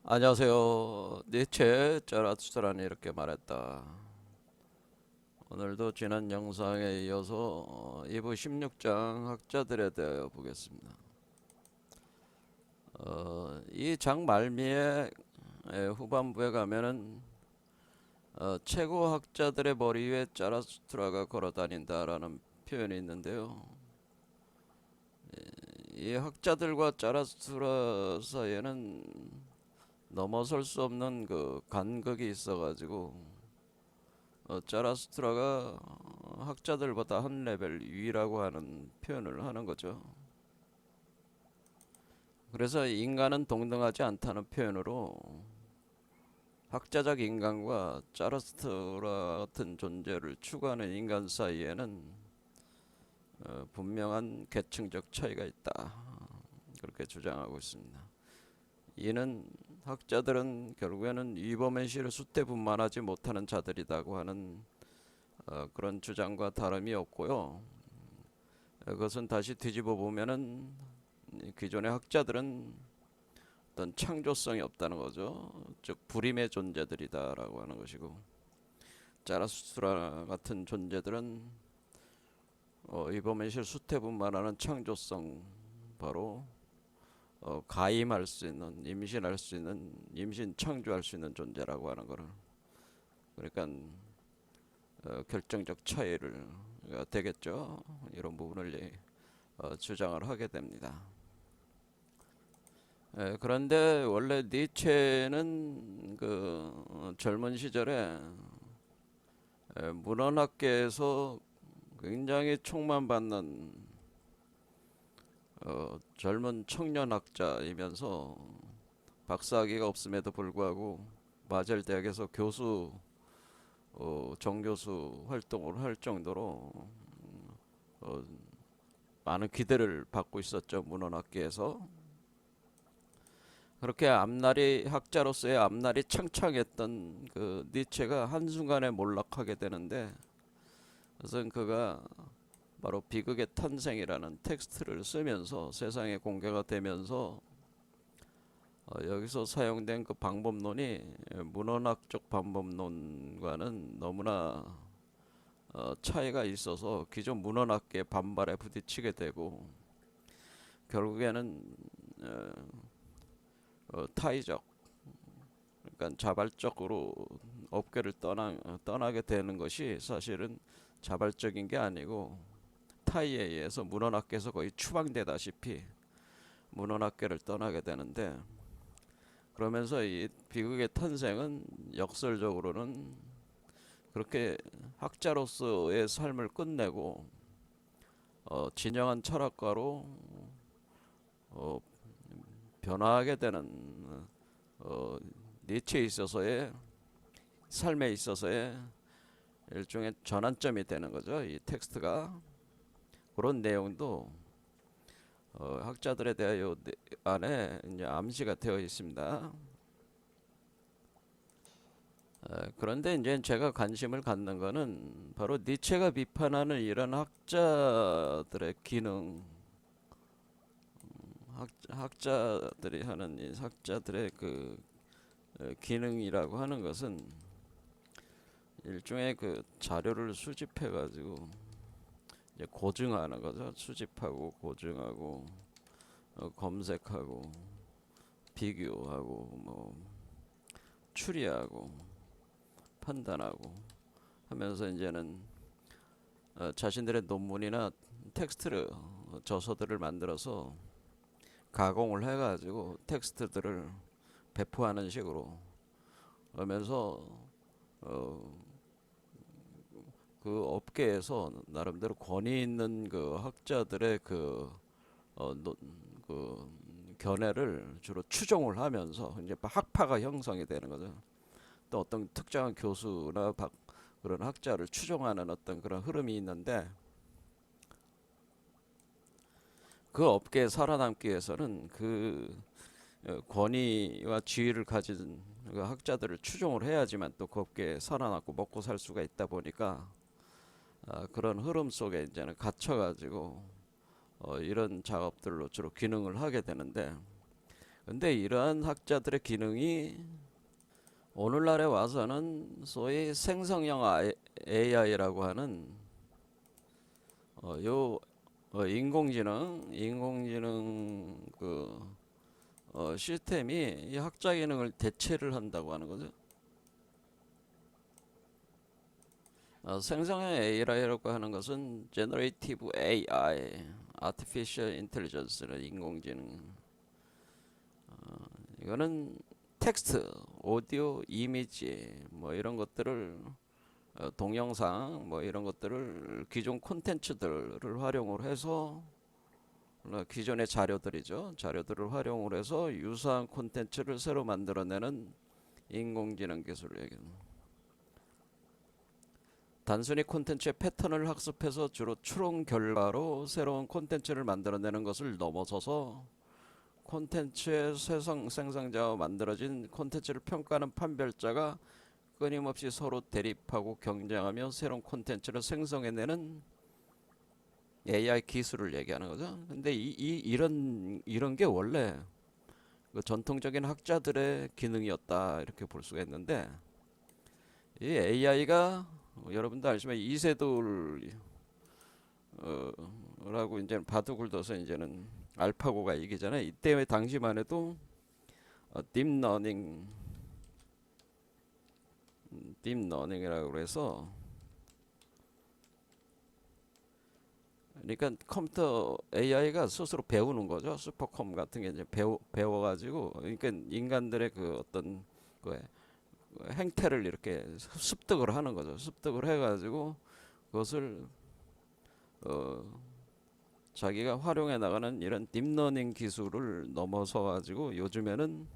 안녕하세요. 니체 자라투스라니 이렇게 말했다. 오늘도 지난 영상에 이어서 2부 16장 학자들에 대하여 보겠습니다. 이 장 말미에 후반부에 가면은 최고 학자들의 머리 위에 자라투스트라가 걸어다닌다라는 표현이 있는데요. 이 학자들과 자라투스트라 사이에는 넘어설 수 없는 그 간극이 있어가지고 자라스트라가 학자들보다 한 레벨 위라고 하는 표현을 하는 거죠. 그래서 인간은 동등하지 않다는 표현으로 학자적 인간과 자라스트라 같은 존재를 추구하는 인간 사이에는 분명한 계층적 차이가 있다. 그렇게 주장하고 있습니다. 이는 학자들은 결국에는 위버맨시를 수태분만하지 못하는 자들이라고 하는 그런 주장과 다름이 없고요. 그것은 다시 뒤집어 보면은 기존의 학자들은 어떤 창조성이 없다는 거죠. 즉 불임의 존재들이다라고 하는 것이고, 자라수스라 같은 존재들은 위버맨시를 수태분만하는 창조성, 바로 가임할 수 있는, 임신할 수 있는, 임신 창조할 수 있는 존재라고 하는 거를, 그러니까 결정적 차이를 되겠죠. 이런 부분을 주장을 하게 됩니다. 그런데 원래 니체는 그 젊은 시절에 문헌학계에서 굉장히 촉망받는 젊은 청년학자이면서 박사학위가 없음에도 불구하고 바젤 대학에서 교수 정교수 활동을 할 정도로 어, 많은 기대를 받고 있었죠. 문헌학계에서. 그렇게 앞날이 학자로서의 앞날이 창창했던 그 니체가 한순간에 몰락하게 되는데, 그것은 그가 바로 비극의 탄생이라는 텍스트를 쓰면서 세상에 공개가 되면서 여기서 사용된 그 방법론이 문헌학적 방법론과는 너무나 차이가 있어서 기존 문헌학계의 반발에 부딪히게 되고, 결국에는 타의적, 그러니까 자발적으로 업계를 떠나게 되는 것이 사실은 자발적인 게 아니고 타의에 의해서 문헌학계에서 거의 추방되다시피 문헌학계를 떠나게 되는데, 그러면서 이 비극의 탄생은 역설적으로는 그렇게 학자로서의 삶을 끝내고 진정한 철학가로 어, 변화하게 되는 니체에 있어서의 삶에 있어서의 일종의 전환점이 되는 거죠. 이 텍스트가 그런 내용도 학자들에 대하여 안에 이제 암시가 되어 있습니다. 그런데 이제 제가 관심을 갖는 거는 바로 니체가 비판하는 이런 학자들의 기능, 학자들이 하는 이 학자들의 그 기능이라고 하는 것은 일종의 그 자료를 수집해 가지고 이제 고증하는 거죠. 수집하고 고증하고 검색하고 비교하고 뭐 추리하고 판단하고 하면서 이제는 자신들의 논문이나 텍스트를 저서들을 만들어서 가공을 해가지고 텍스트들을 배포하는 식으로 하면서 그 업계에서 나름대로 권위 있는 그 학자들의 그 견해를 주로 추종을 하면서 이제 학파가 형성이 되는 거죠. 또 어떤 특정한 교수나 그런 학자를 추종하는 어떤 그런 흐름이 있는데, 그 업계에 살아남기 위해서는 그 권위와 지위를 가진 그 학자들을 추종을 해야지만 또 그 업계에 살아남고 먹고 살 수가 있다 보니까 그런 흐름 속에 이제는 갇혀가지고 이런 작업들로 주로 기능을 하게 되는데, 근데 이러한 학자들의 기능이 오늘날에 와서는 소위 생성형 AI라고 하는 요 인공지능 시스템이 이 학자 기능을 대체를 한다고 하는 거죠. 생성형 AI라고 하는 것은 Generative AI, Artificial Intelligence는 인공지능. 이거는 텍스트, 오디오, 이미지 뭐 이런 것들을 동영상 뭐 이런 것들을 기존 콘텐츠들을 활용을 해서 기존의 자료들이죠. 자료들을 활용을 해서 유사한 콘텐츠를 새로 만들어내는 인공지능 기술을 얘기합니다. 단순히 콘텐츠의 패턴을 학습해서 주로 추론 결과로 새로운 콘텐츠를 만들어내는 것을 넘어서서 콘텐츠의 생성자와 만들어진 콘텐츠를 평가하는 판별자가 끊임없이 서로 대립하고 경쟁하며 새로운 콘텐츠를 생성해내는 AI 기술을 얘기하는 거죠. 근데 이런 게 원래 그 전통적인 학자들의 기능이었다 이렇게 볼 수가 있는데, 이 AI가 여러분도 알지만 이세돌 라고 이제 바둑을 둬서 이제는 알파고가 이기잖아요. 이때 당시만 해도 딥러닝이라고 그래서, 그러니까 컴퓨터 AI가 스스로 배우는 거죠. 슈퍼컴 같은 게 이제 배워가지고, 그러니까 인간들의 그 어떤 그 행태를 이렇게 습득을 하는 거죠. 습득을 해가지고 그것을 어, 자기가 활용해 나가는 이런 딥러닝 기술을 넘어서 가지고 요즘에는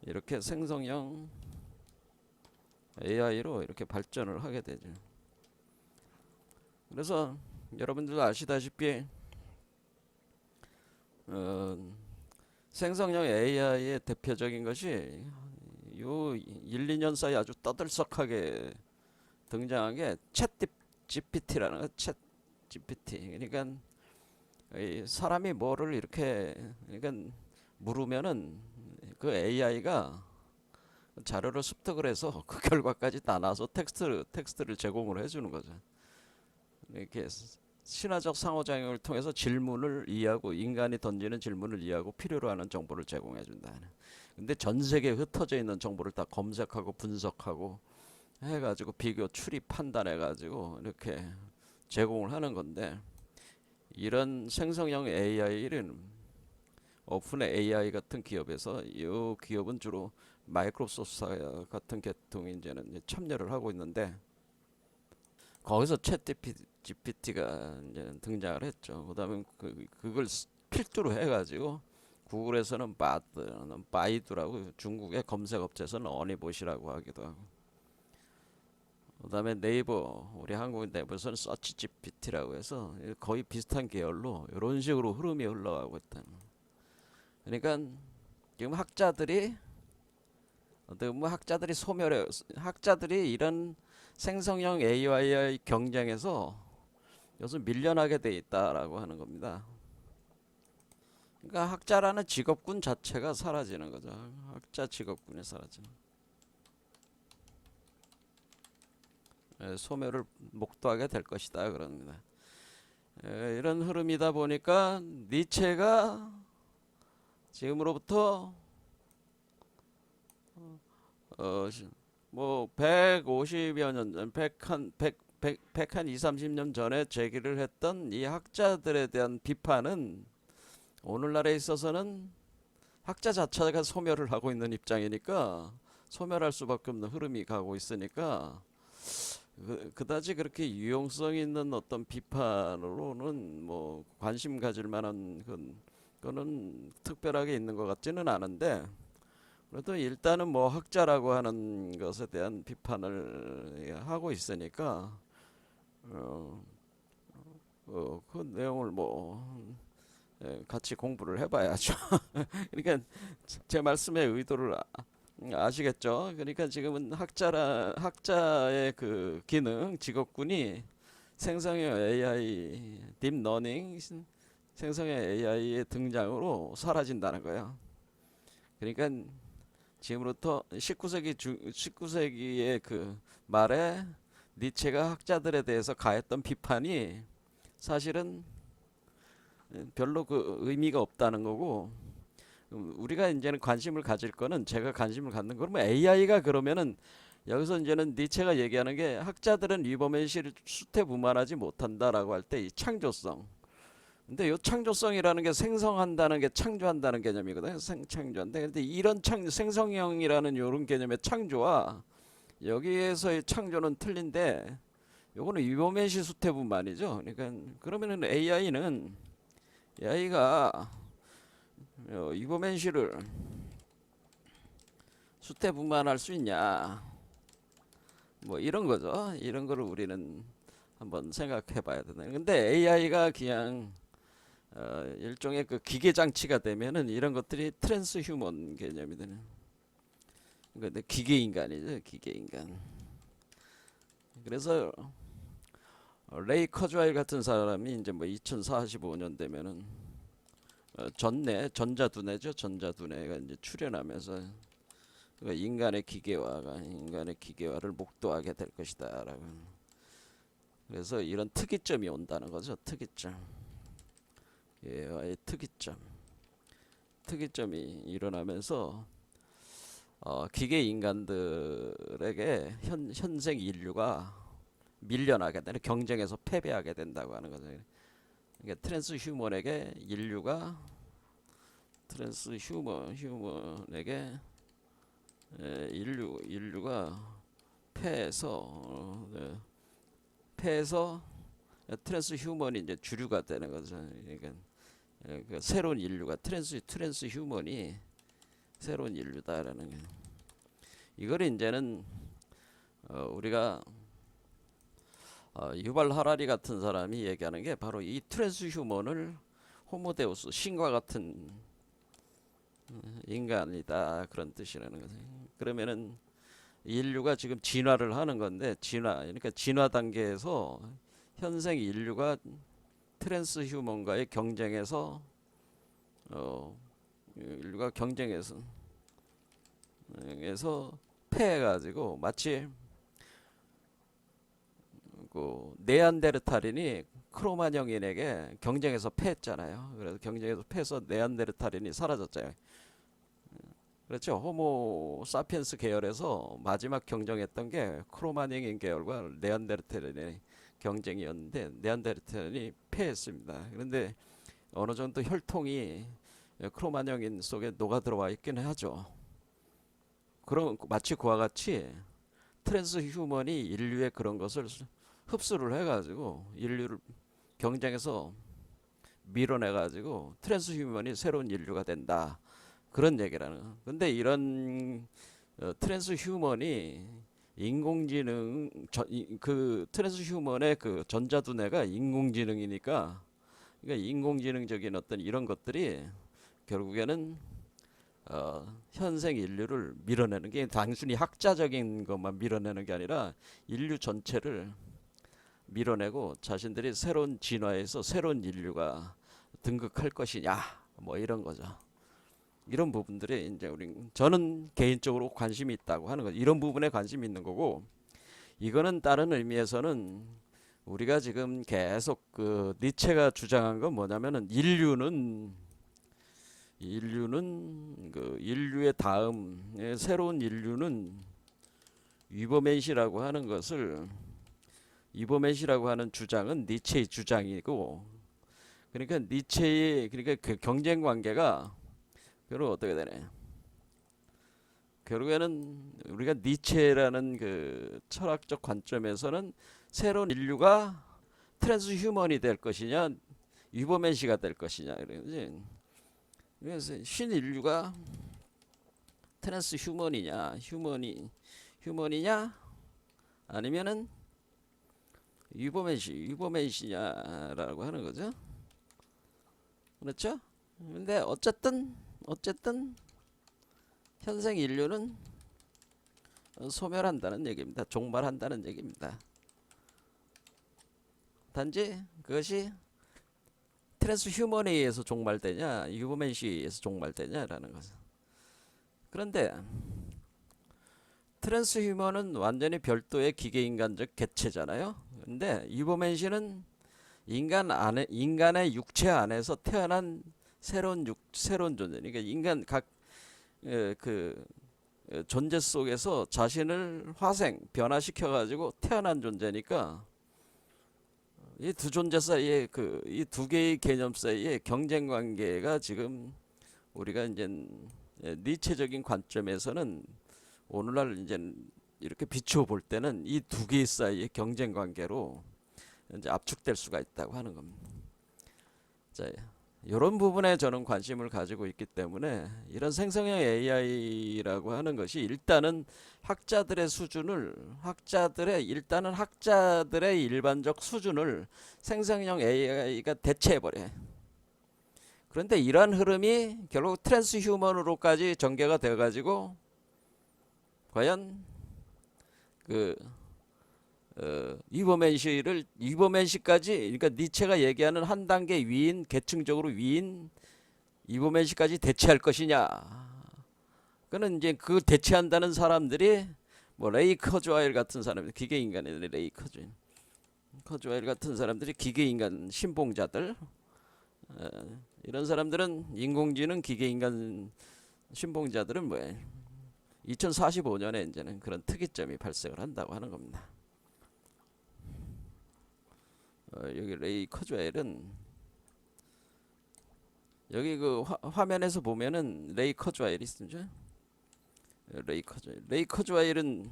이렇게 생성형 AI로 이렇게 발전을 하게 되죠. 그래서 여러분들 아시다시피 어, 생성형 AI의 대표적인 것이 요 1, 2년 사이 아주 떠들썩하게 등장한 게 챗 GPT라는 거. 챗 GPT. 그러니까 이 사람이 뭐를 이렇게 그러니까 물으면은 그 AI가 자료를 습득을 해서 그 결과까지 다 나서 텍스트를 제공을 해주는 거죠. 이렇게 신화적 상호작용을 통해서 질문을 이해하고, 인간이 던지는 질문을 이해하고 필요로 하는 정보를 제공해준다. 근데 전 세계에 흩어져 있는 정보를 다 검색하고 분석하고 해가지고 비교, 추리, 판단해가지고 이렇게 제공을 하는 건데, 이런 생성형 AI는 오픈 AI 같은 기업에서, 이 기업은 주로 마이크로소프트 같은 계통이 이제는 참여를 하고 있는데, 거기서 챗 GPT가 이제 등장을 했죠. 그다음에 그걸 필두로 해가지고 구글에서는 바이두라고, 중국의 검색 업체에서는 어니봇이라고 하기도 하고, 그다음에 네이버, 우리 한국 네이버에서는 서치 GPT라고 해서 거의 비슷한 계열로 이런 식으로 흐름이 흘러가고 있다. 그러니까 지금 학자들이 이런 생성형 AI의 경쟁에서 요즘 밀려나게 돼 있다라고 하는 겁니다. 그러니까 학자라는 직업군 자체가 사라지는 거죠. 학자 직업군이 사라지는. 소멸을 목도하게 될 것이다 그럽니다. 이런 흐름이다 보니까 니체가 지금으로부터 뭐 150여 년 전, 100한 2, 30년 전에 제기를 했던 이 학자들에 대한 비판은 오늘날에 있어서는 학자 자체가 소멸을 하고 있는 입장이니까, 소멸할 수밖에 없는 흐름이 가고 있으니까 그다지 그렇게 유용성 있는 어떤 비판으로는 뭐 관심 가질 만한 거는 특별하게 있는 것 같지는 않은데, 그래도 일단은 뭐 학자라고 하는 것에 대한 비판을 하고 있으니까 그 내용을 뭐 같이 공부를 해봐야죠. 그러니까 제 말씀의 의도를 아시겠죠? 그러니까 지금은 학자의 그 기능, 직업군이 생성형 AI, 딥러닝, 생성형 AI의 등장으로 사라진다는 거예요. 그러니까 지금부터 19세기의 그 말에 니체가 학자들에 대해서 가했던 비판이 사실은 별로 그 의미가 없다는 거고, 우리가 이제는 관심을 가질 거는, 제가 관심을 갖는 거는 뭐 AI가 그러면은, 여기서 이제는 니체가 얘기하는 게 학자들은 리버맨시를 수태부만하지 못한다라고 할 때 이 창조성. 근데 이 창조성이라는 게 생성한다는 게 창조한다는 개념이거든요. 생창조한다. 근데 이런 생성형이라는 이런 개념의 창조와 여기에서의 창조는 틀린데, 요거는 리버맨시 수태부만이죠. 그러니까 그러면은 AI가 리버맨시를 수태부만할 수 있냐, 뭐 이런 거죠. 이런 거를 우리는 한번 생각해 봐야 되네. 근데 AI가 그냥 일종의 그 기계 장치가 되면은 이런 것들이 트랜스 휴먼 개념이 되는. 근데 기계 인간이죠, 기계 인간. 그래서 레이 커즈와일 같은 사람이 이제 뭐 2045년 되면은 전자두뇌죠, 전자두뇌가 이제 출현하면서 인간의 기계화를 목도하게 될 것이다라고. 그래서 이런 특이점이 온다는 거죠, 특이점. 예, 특이점이 일어나면서 기계 인간들에게 현생 인류가 밀려나게 되는, 경쟁에서 패배하게 된다고 하는 거죠. 그러니까 트랜스 휴먼에게 인류가 패해서 트랜스 휴먼이 이제 주류가 되는 거죠. 그러니까 그 새로운 인류가 트랜스 휴먼이 새로운 인류다라는 게, 이걸 이제는 우리가 유발 하라리 같은 사람이 얘기하는 게 바로 이 트랜스 휴먼을 호모데우스, 신과 같은 인간이다, 그런 뜻이라는 거죠. 그러면은 인류가 지금 진화를 하는 건데, 그러니까 진화 단계에서 현생 인류가 트랜스 휴먼과의 경쟁에서 인류가 경쟁에서 패해가지고, 마치 그 네안데르탈인이 크로마뇽인에게 경쟁에서 패했잖아요. 그래서 경쟁에서 패해서 네안데르탈인이 사라졌잖아요. 그렇죠. 호모 사피엔스 계열에서 마지막 경쟁했던 게 크로마뇽인 계열과 네안데르탈인의 경쟁이었는데, 네안데르탈인이 패했습니다. 그런데 어느 정도 혈통이 크로마뇽인 속에 녹아 들어와 있긴 하죠. 그럼 마치 그와 같이 트랜스 휴먼이 인류의 그런 것을 흡수를 해가지고 인류를 경쟁에서 밀어내가지고 트랜스 휴먼이 새로운 인류가 된다, 그런 얘기라는 거. 근데 이런 트랜스 휴먼이 그 트랜스 휴먼의 그 전자두뇌가 인공지능이니까, 그러니까 인공지능적인 어떤 이런 것들이 결국에는 현생 인류를 밀어내는 게, 단순히 학자적인 것만 밀어내는 게 아니라 인류 전체를 밀어내고 자신들이 새로운 진화에서 새로운 인류가 등극할 것이냐, 뭐 이런 거죠. 이런 부분들이 이제 저는 개인적으로 관심이 있다고 하는 거죠. 이런 부분에 관심이 있는 거고, 이거는 다른 의미에서는 우리가 지금 계속 그 니체가 주장한 건 뭐냐면은, 인류는 그 인류의 다음 새로운 인류는 위버맨시라고 하는 주장은 니체의 주장이고, 그러니까 그 경쟁 관계가 결국 어떻게 되냐, 결국에는 우리가 니체라는 그 철학적 관점에서는 새로운 인류가 트랜스 휴먼이 될 것이냐, 위버맨시가 될 것이냐, 이러지. 그래서 신인류가 트랜스 휴먼이냐 아니면은 위버맨시냐라고 하는 거죠. 그렇죠? 근데 어쨌든 현생 인류는 소멸한다는 얘기입니다. 종말한다는 얘기입니다. 단지 그것이 트랜스 휴먼에 의해서 종말되냐, 휴먼시에 의해서 종말되냐라는 거죠. 그런데 트랜스휴먼은 완전히 별도의 기계인간적 개체잖아요. 근데 이보맨시는 인간의 육체 안에서 태어난 새로운 존재. 그러니까 인간 각 존재 속에서 자신을 변화시켜 가지고 태어난 존재니까 이 두 존재 사이에 이 두 개의 개념 사이에 경쟁 관계가 지금 우리가 이제 니체적인 관점에서는 오늘날 이제 이렇게 비추어 볼 때는 이 두 개 사이의 경쟁 관계로 이제 압축될 수가 있다고 하는 겁니다. 자, 이런 부분에 저는 관심을 가지고 있기 때문에 이런 생성형 AI라고 하는 것이 일단은 학자들의 일반적 수준을 생성형 AI가 대체해버려. 그런데 이러한 흐름이 결국 트랜스휴먼으로까지 전개가 되어가지고 과연 이버맨시까지, 그러니까 니체가 얘기하는 한 단계 위인, 계층적으로 위인 이버맨시까지 대체할 것이냐? 그는 이제 그 대체한다는 사람들이 뭐 레이 커즈와일 같은 사람들, 기계인간의 레이 커즈와일 같은 사람들이 기계인간 신봉자들, 이런 사람들은 인공지능 기계인간 신봉자들은 뭐예요? 2045년에 이제는 그런 특이점이 발생을 한다고 하는 겁니다. 여기 레이 커즈웨일은 여기 그 화면에서 보면은 레이 커즈웨일이 있죠. 레이 커즈웨일은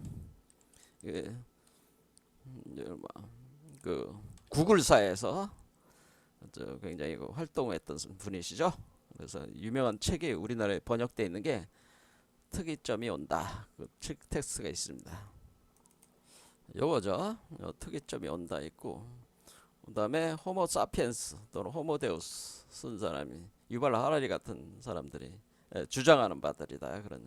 그 구글사에서 굉장히 활동했던 분이시죠. 그래서 유명한 책이 우리나라에 번역되어 있는 게 특이점이 온다. 그 텍스트가 있습니다. 요거죠. 특이점이 온다 있고, 그 다음에 호모 사피엔스 또는 호모데우스 쓴 사람이 유발 하라리 같은 사람들이 주장하는 바들이다. 그런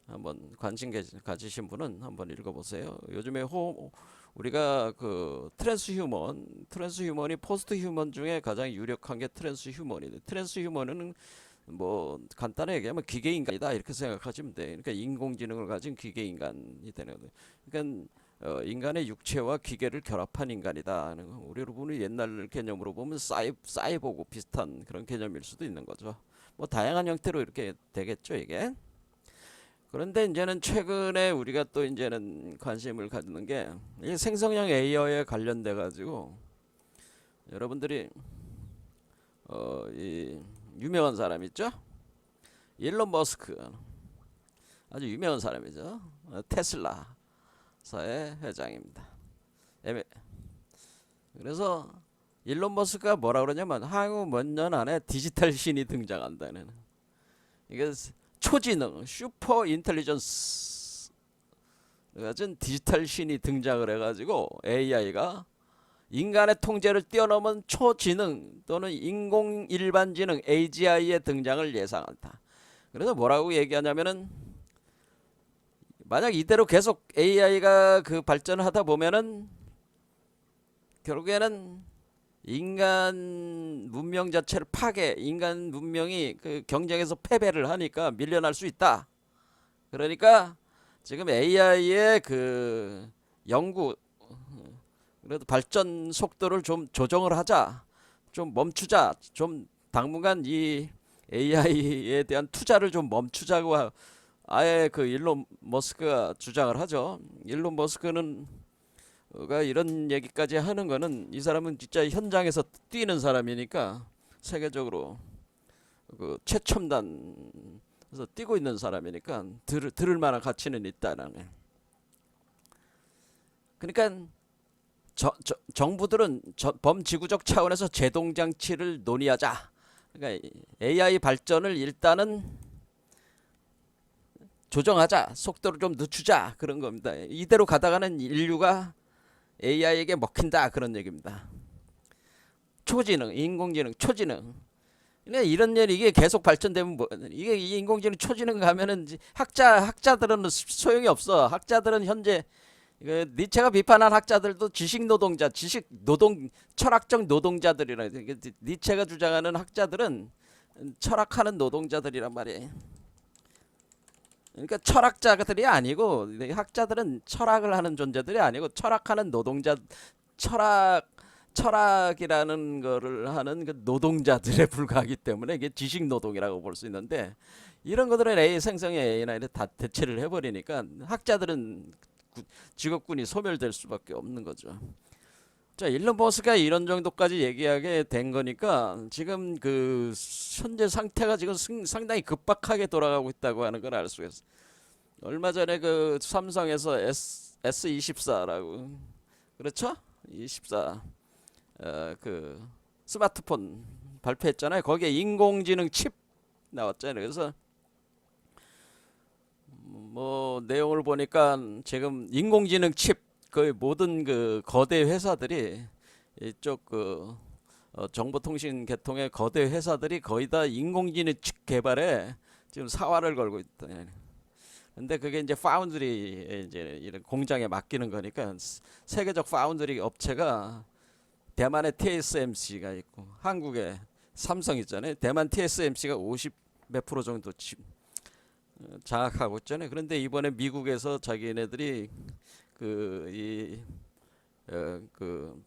한번 관심 가지신 분은 한번 읽어보세요. 요즘에 우리가 그 트랜스휴먼이 포스트 휴먼 중에 가장 유력한 게 트랜스휴먼이에요. 트랜스휴먼은 뭐 간단하게 얘기하면 기계인간이다 이렇게 생각하시면 돼. 그러니까 인공지능을 가진 기계인간이 되는 거예요. 그러니까 인간의 육체와 기계를 결합한 인간이다. 우리로 보는 옛날 개념으로 보면 사이보그 비슷한 그런 개념일 수도 있는 거죠. 뭐 다양한 형태로 이렇게 되겠죠 이게. 그런데 이제는 최근에 우리가 또 이제는 관심을 갖는 게 이 생성형 AI에 관련돼 가지고 여러분들이 이 유명한 사람 있죠? 일론 머스크, 아주 유명한 사람이죠. 테슬라사의 회장입니다. 그래서 일론 머스크가 뭐라 그러냐면 향후 몇 년 안에 디지털 신이 등장한다는, 이게 초지능 슈퍼 인텔리전스 같은 디지털 신이 등장을 해가지고 AI가 인간의 통제를 뛰어넘은 초지능 또는 인공 일반지능 AGI의 등장을 예상한다. 그래서 뭐라고 얘기하냐면은 만약 이대로 계속 AI가 그 발전을 하다 보면은 결국에는 인간 문명 자체를 인간 문명이 그 경쟁에서 패배를 하니까 밀려날 수 있다. 그러니까 지금 AI의 그 연구, 그래도 발전 속도를 좀 조정을 하자, 좀 멈추자, 좀 당분간 이 AI에 대한 투자를 좀 멈추자고 아예 그 일론 머스크가 주장을 하죠. 일론 머스크는 가 이런 얘기까지 하는 거는, 이 사람은 진짜 현장에서 뛰는 사람이니까 세계적으로 그 최첨단에서 뛰고 있는 사람이니까 들을 만한 가치는 있다는 거예요. 그러니까 정부들은 범지구적 차원에서 제동장치를 논의하자. 그러니까 AI 발전을 일단은 조정하자, 속도를 좀 늦추자, 그런 겁니다. 이대로 가다가는 인류가 AI에게 먹힌다, 그런 얘기입니다. 초지능, 인공지능, 초지능. 이런 일이 이게 계속 발전되면 이게 인공지능 초지능 가면은 학자들은 소용이 없어. 학자들은 현재 니체가 비판한 학자들도 철학적 노동자들이라. 니체가 주장하는 학자들은 철학하는 노동자들이란 말이에요. 그러니까 철학자들이 아니고 학자들은 철학을 하는 존재들이 아니고 철학하는 노동자 철학 철학이라는 거를 하는 그 노동자들에 불과하기 때문에 이게 지식 노동이라고 볼 수 있는데 이런 것들은 A 생성의 A나 이렇게 다 대체를 해버리니까 학자들은 직업군이 소멸될 수밖에 없는 거죠. 자, 일론 머스크가 이런 정도까지 얘기하게 된 거니까 지금 그 현재 상태가 지금 상당히 급박하게 돌아가고 있다고 하는 걸 알 수가 있어. 얼마 전에 그 삼성에서 S24라고 그렇죠? 24 그 스마트폰 발표했잖아요. 거기에 인공지능 칩 나왔잖아요. 그래서 뭐 내용을 보니까 지금 인공지능 칩 거의 모든 그 거대 회사들이 이쪽 그 정보통신 계통의 거대 회사들이 거의 다 인공지능 칩 개발에 지금 사활을 걸고 있다. 근데 그게 이제 파운드리 이제 이런 공장에 맡기는 거니까 세계적 파운드리 업체가 대만의 TSMC가 있고 한국에 삼성 있잖아요. 대만 TSMC가 50 몇 프로 정도 장악하고 있잖아요. 그런데 이번에 미국에서 자기네들이 그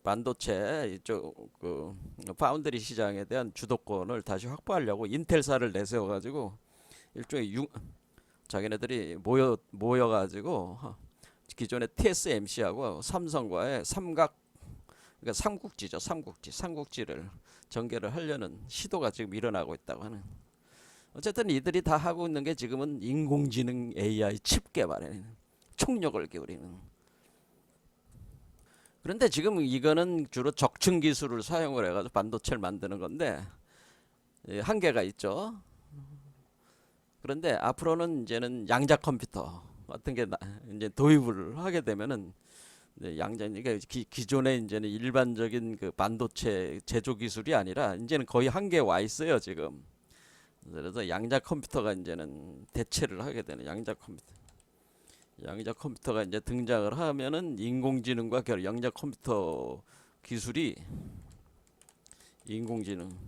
반도체 이쪽 그 파운드리 시장에 대한 주도권을 다시 확보하려고 인텔사를 내세워 가지고 일종의 자기네들이 모여 가지고 기존의 TSMC하고 삼성과의 그러니까 삼국지를 전개를 하려는 시도가 지금 일어나고 있다고 하는. 어쨌든 이들이 다 하고 있는 게 지금은 인공지능 AI 칩 개발에 총력을 기울이는. 그런데 지금 이거는 주로 적층 기술을 사용을 해가지고 반도체를 만드는 건데 한계가 있죠. 그런데 앞으로는 이제는 양자 컴퓨터 같은 게 이제 도입을 하게 되면은 양자 그러니까 기존의 이제는 일반적인 그 반도체 제조 기술이 아니라 이제는 거의 한계에 와 있어요 지금. 그래서 양자 컴퓨터가 이제는 대체를 하게 되는 양자 컴퓨터가 이제 등장을 하면은 인공지능과 양자 컴퓨터 기술이 인공지능과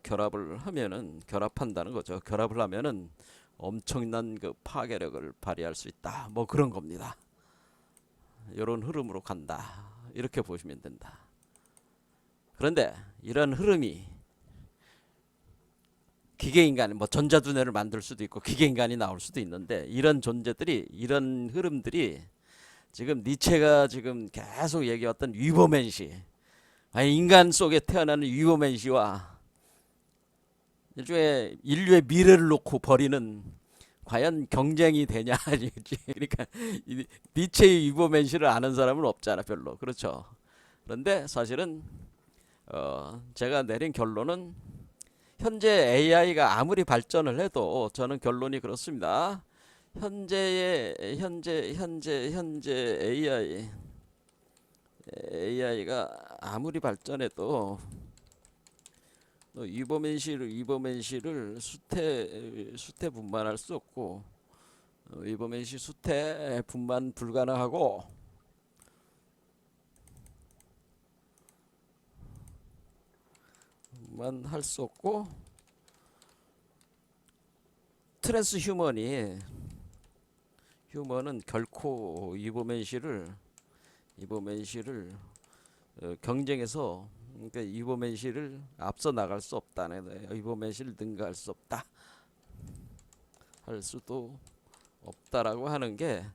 결합을 하면은 결합한다는 거죠. 결합을 하면은 엄청난 그 파괴력을 발휘할 수 있다. 뭐 그런 겁니다. 이런 흐름으로 간다. 이렇게 보시면 된다. 그런데 이런 흐름이 기계인간, 뭐 전자두뇌를 만들 수도 있고 기계인간이 나올 수도 있는데 이런 존재들이 이런 흐름들이 지금 니체가 지금 계속 얘기했던 위버맨시, 아니 인간 속에 태어나는 위버맨시와 일종의 인류의 미래를 놓고 벌이는 과연 경쟁이 되냐 아니지. 그러니까 니체의 위버맨시를 아는 사람은 없잖아 별로. 그렇죠. 그런데 사실은 제가 내린 결론은 현재 AI가 아무리 발전을 해도 저는 결론이 그렇습니다. 현재 AI가 아무리 발전해도 이버맨시를 수태 분만할 수 없고 이버맨시 수태 분만 불가능하고 만 할 수 없고 트랜스 휴먼은 결코 이버맨시를 경쟁에서 그러니까 이버맨시를 앞서 나갈 수 없다네. 이버맨시를 능가할 수 없다. 할 수도 없다라고 하는 게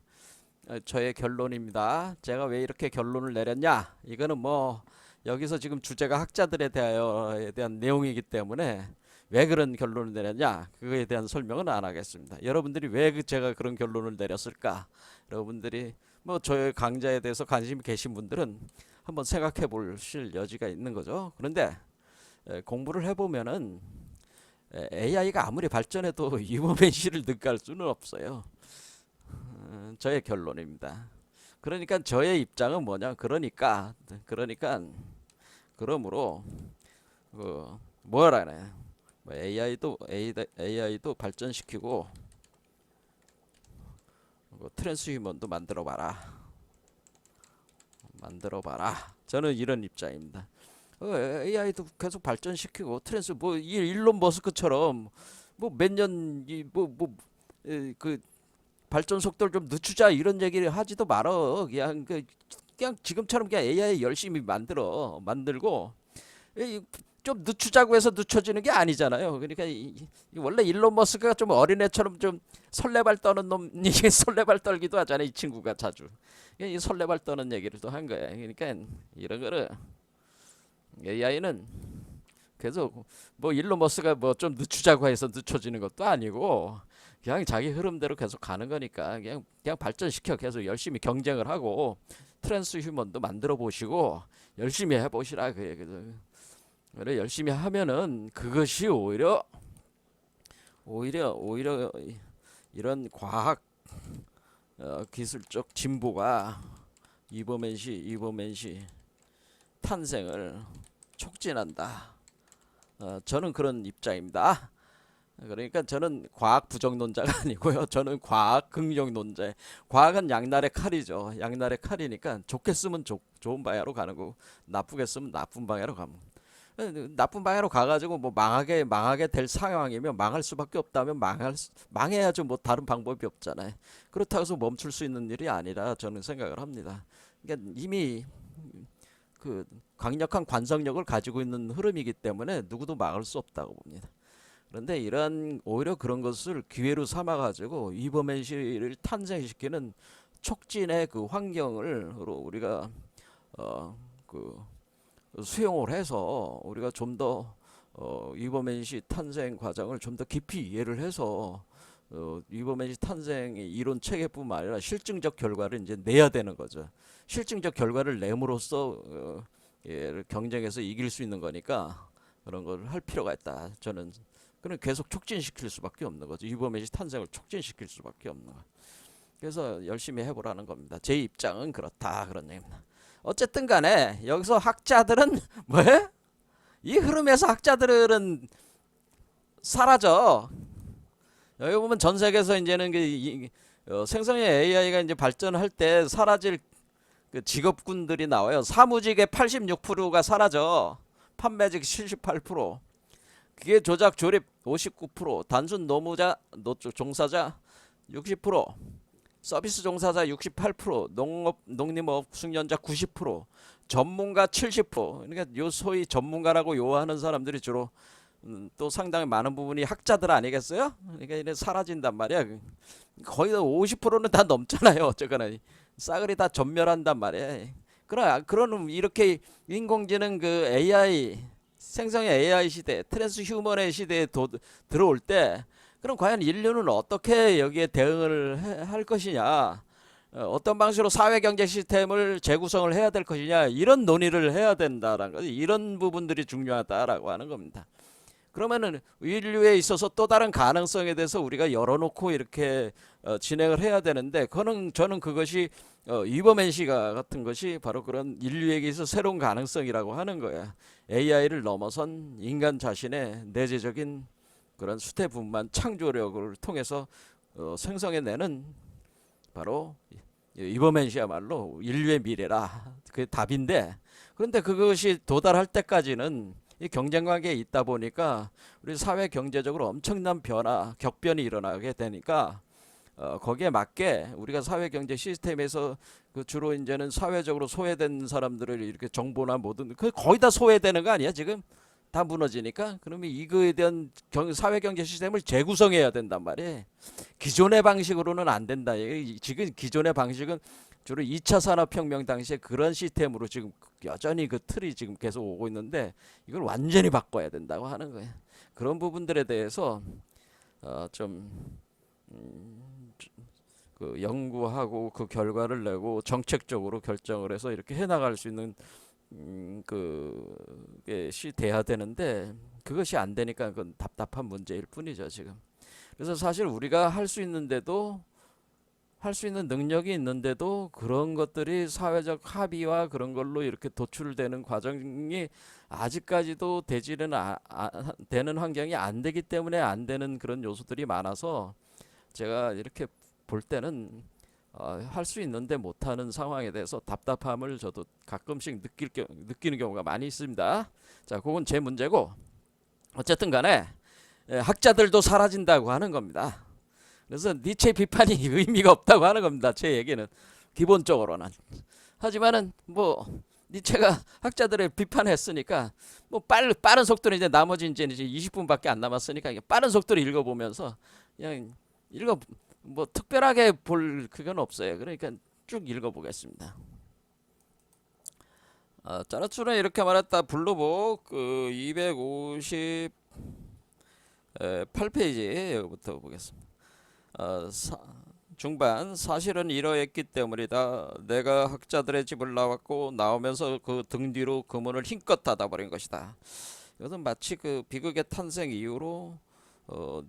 저의 결론입니다. 제가 왜 이렇게 결론을 내렸냐? 이거는 뭐 여기서 지금 주제가 학자들에 대한 내용이기 때문에 왜 그런 결론을 내렸냐? 그거에 대한 설명은 안 하겠습니다. 여러분들이 왜 제가 그런 결론을 내렸을까? 여러분들이 뭐 저의 강좌에 대해서 관심이 계신 분들은 한번 생각해 보실 여지가 있는 거죠. 그런데 공부를 해보면은 AI가 아무리 발전해도 이버맨시를 능가할 수는 없어요. 저의 결론입니다. 그러니까 저의 입장은 뭐냐? 그러니까 그러므로 뭐라 그래? 뭐 AI도 발전시키고 트랜스휴먼도 만들어 봐라. 저는 이런 입장입니다. AI도 계속 발전시키고 뭐 일론 머스크처럼 뭐 몇 년이 그 발전 속도를 좀 늦추자 이런 얘기를 하지도 말어. 그냥 지금처럼 그냥 AI 열심히 만들고 좀 늦추자고 해서 늦춰지는 게 아니잖아요. 그러니까 원래 일론 머스크가 좀 어린애처럼 좀 설레발 떠는 놈이 설레발 떨기도 하잖아요. 이 친구가 자주 이 설레발 떠는 얘기를 또 한 거야. 그러니까 이런 거를 AI는 계속 뭐 일론 머스크가 뭐 좀 늦추자고 해서 늦춰지는 것도 아니고 그냥 자기 흐름대로 계속 가는 거니까 그냥 발전시켜 계속 열심히 경쟁을 하고 트랜스 휴먼도 만들어 보시고 열심히 해보시라 그래 열심히 하면은 그것이 오히려 이런 과학 기술적 진보가 이버맨시 탄생을 촉진한다. 저는 그런 입장입니다. 그러니까 저는 과학 부정론자가 아니고요. 저는 과학 긍정론자. 과학은 양날의 칼이죠. 양날의 칼이니까 좋게 쓰면 좋은 방향으로 가는 거고 나쁘게 쓰면 나쁜 방향으로 가면 나쁜 방향으로 가가지고 뭐 망하게 될 상황이면 망할 수밖에 없다면 망해야죠. 뭐 다른 방법이 없잖아요. 그렇다고 해서 멈출 수 있는 일이 아니라 저는 생각을 합니다. 그러니까 이미 그 강력한 관성력을 가지고 있는 흐름이기 때문에 누구도 막을 수 없다고 봅니다. 그런데 오히려 그런 것을 기회로 삼아가지고 이버맨시를 탄생시키는 촉진의 그 환경을 우리가 그 수용을 해서 우리가 좀 더 이버맨시 탄생 과정을 좀 더 깊이 이해를 해서 이버맨시 탄생의 이론 체계뿐만 아니라 실증적 결과를 이제 내야 되는 거죠. 실증적 결과를 내므로써 경쟁에서 이길 수 있는 거니까 그런 걸 할 필요가 있다. 저는 그럼 계속 촉진시킬 수밖에 없는 거죠. 이버맨시 탄생을 촉진시킬 수밖에 없는 거. 그래서 열심히 해보라는 겁니다. 제 입장은 그렇다 그런 얘기입니다. 어쨌든 간에 여기서 학자들은 뭐해? 이 흐름에서 학자들은 사라져. 여기 보면 전 세계에서 이제는 생성의 AI가 이제 발전할 때 사라질 그 직업군들이 나와요. 사무직의 86%가 사라져. 판매직 78%, 기계 조작 조립 59%, 단순 종사자 60%, 서비스 종사자 68%, 농림업 숙련자 90%, 전문가 70%. 그러니까 요 소위 전문가라고 요하는 사람들이 주로 또 상당히 많은 부분이 학자들 아니겠어요? 그러니까 이래 사라진단 말이야. 거의 50%는 다 넘잖아요. 어쨌거나 싸그리 다 전멸한단 말이야. 그러는 이렇게 인공지능 그 AI 생성의 AI 시대, 트랜스 휴먼의 시대에 들어올 때 그럼 과연 인류는 어떻게 여기에 대응을 할 것이냐, 어떤 방식으로 사회경제 시스템을 재구성을 해야 될 것이냐, 이런 논의를 해야 된다라는 거지. 이런 부분들이 중요하다라고 하는 겁니다. 그러면은 인류에 있어서 또 다른 가능성에 대해서 우리가 열어놓고 이렇게 진행을 해야 되는데, 저는 그것이 이버맨시가 같은 것이 바로 그런 인류에게 있어 새로운 가능성이라고 하는 거야. AI를 넘어선 인간 자신의 내재적인 그런 수태분만 창조력을 통해서 생성해내는 바로 이버맨시야말로 인류의 미래라. 그게 답인데, 그런데 그것이 도달할 때까지는 이 경쟁관계에 있다 보니까 우리 사회 경제적으로 엄청난 격변이 일어나게 되니까 거기에 맞게 우리가 사회 경제 시스템에서 그 주로 이제는 사회적으로 소외된 사람들을 이렇게 정보나 모든 거의 다 소외되는 거 아니야 지금? 다 무너지니까. 그러면 이거에 대한 사회 경제 시스템을 재구성해야 된단 말이에요. 기존의 방식으로는 안 된다. 지금 기존의 방식은 주로 2차 산업혁명 당시에 그런 시스템으로 지금 여전히 그 틀이 지금 계속 오고 있는데, 이걸 완전히 바꿔야 된다고 하는 거예요. 그런 부분들에 대해서 좀 그 연구하고 그 결과를 내고 정책적으로 결정을 해서 이렇게 해나갈 수 있는 그것이 돼야 되는데, 그것이 안 되니까 그건 답답한 문제일 뿐이죠 지금. 그래서 사실 우리가 할 수 있는 능력이 있는데도 그런 것들이 사회적 합의와 그런 걸로 이렇게 도출되는 과정이 아직까지도 되는 환경이 안 되기 때문에 안 되는 그런 요소들이 많아서, 제가 이렇게 볼 때는 할 수 있는데 못하는 상황에 대해서 답답함을 저도 가끔씩 느끼는 경우가 많이 있습니다. 자, 그건 제 문제고, 어쨌든 간에 학자들도 사라진다고 하는 겁니다. 그래서 니체 비판이 의미가 없다고 하는 겁니다. 제 얘기는 기본적으로는. 하지만은 뭐 니체가 학자들의 비판했으니까 뭐 빠른 속도로 이제 나머지 이제 20분밖에 안 남았으니까 빠른 속도로 읽어보면서 그냥 뭐 특별하게 볼 그건 없어요. 그러니까 쭉 읽어보겠습니다. 자라투는 이렇게 말했다. 블루북 그 258페이지부터 보겠습니다. 중반 사실은 이러했기 때문이다. 내가 학자들의 집을 나왔고 나오면서 그 등 뒤로 그 문을 힘껏 닫아버린 것이다. 이것은 마치 그 비극의 탄생 이후로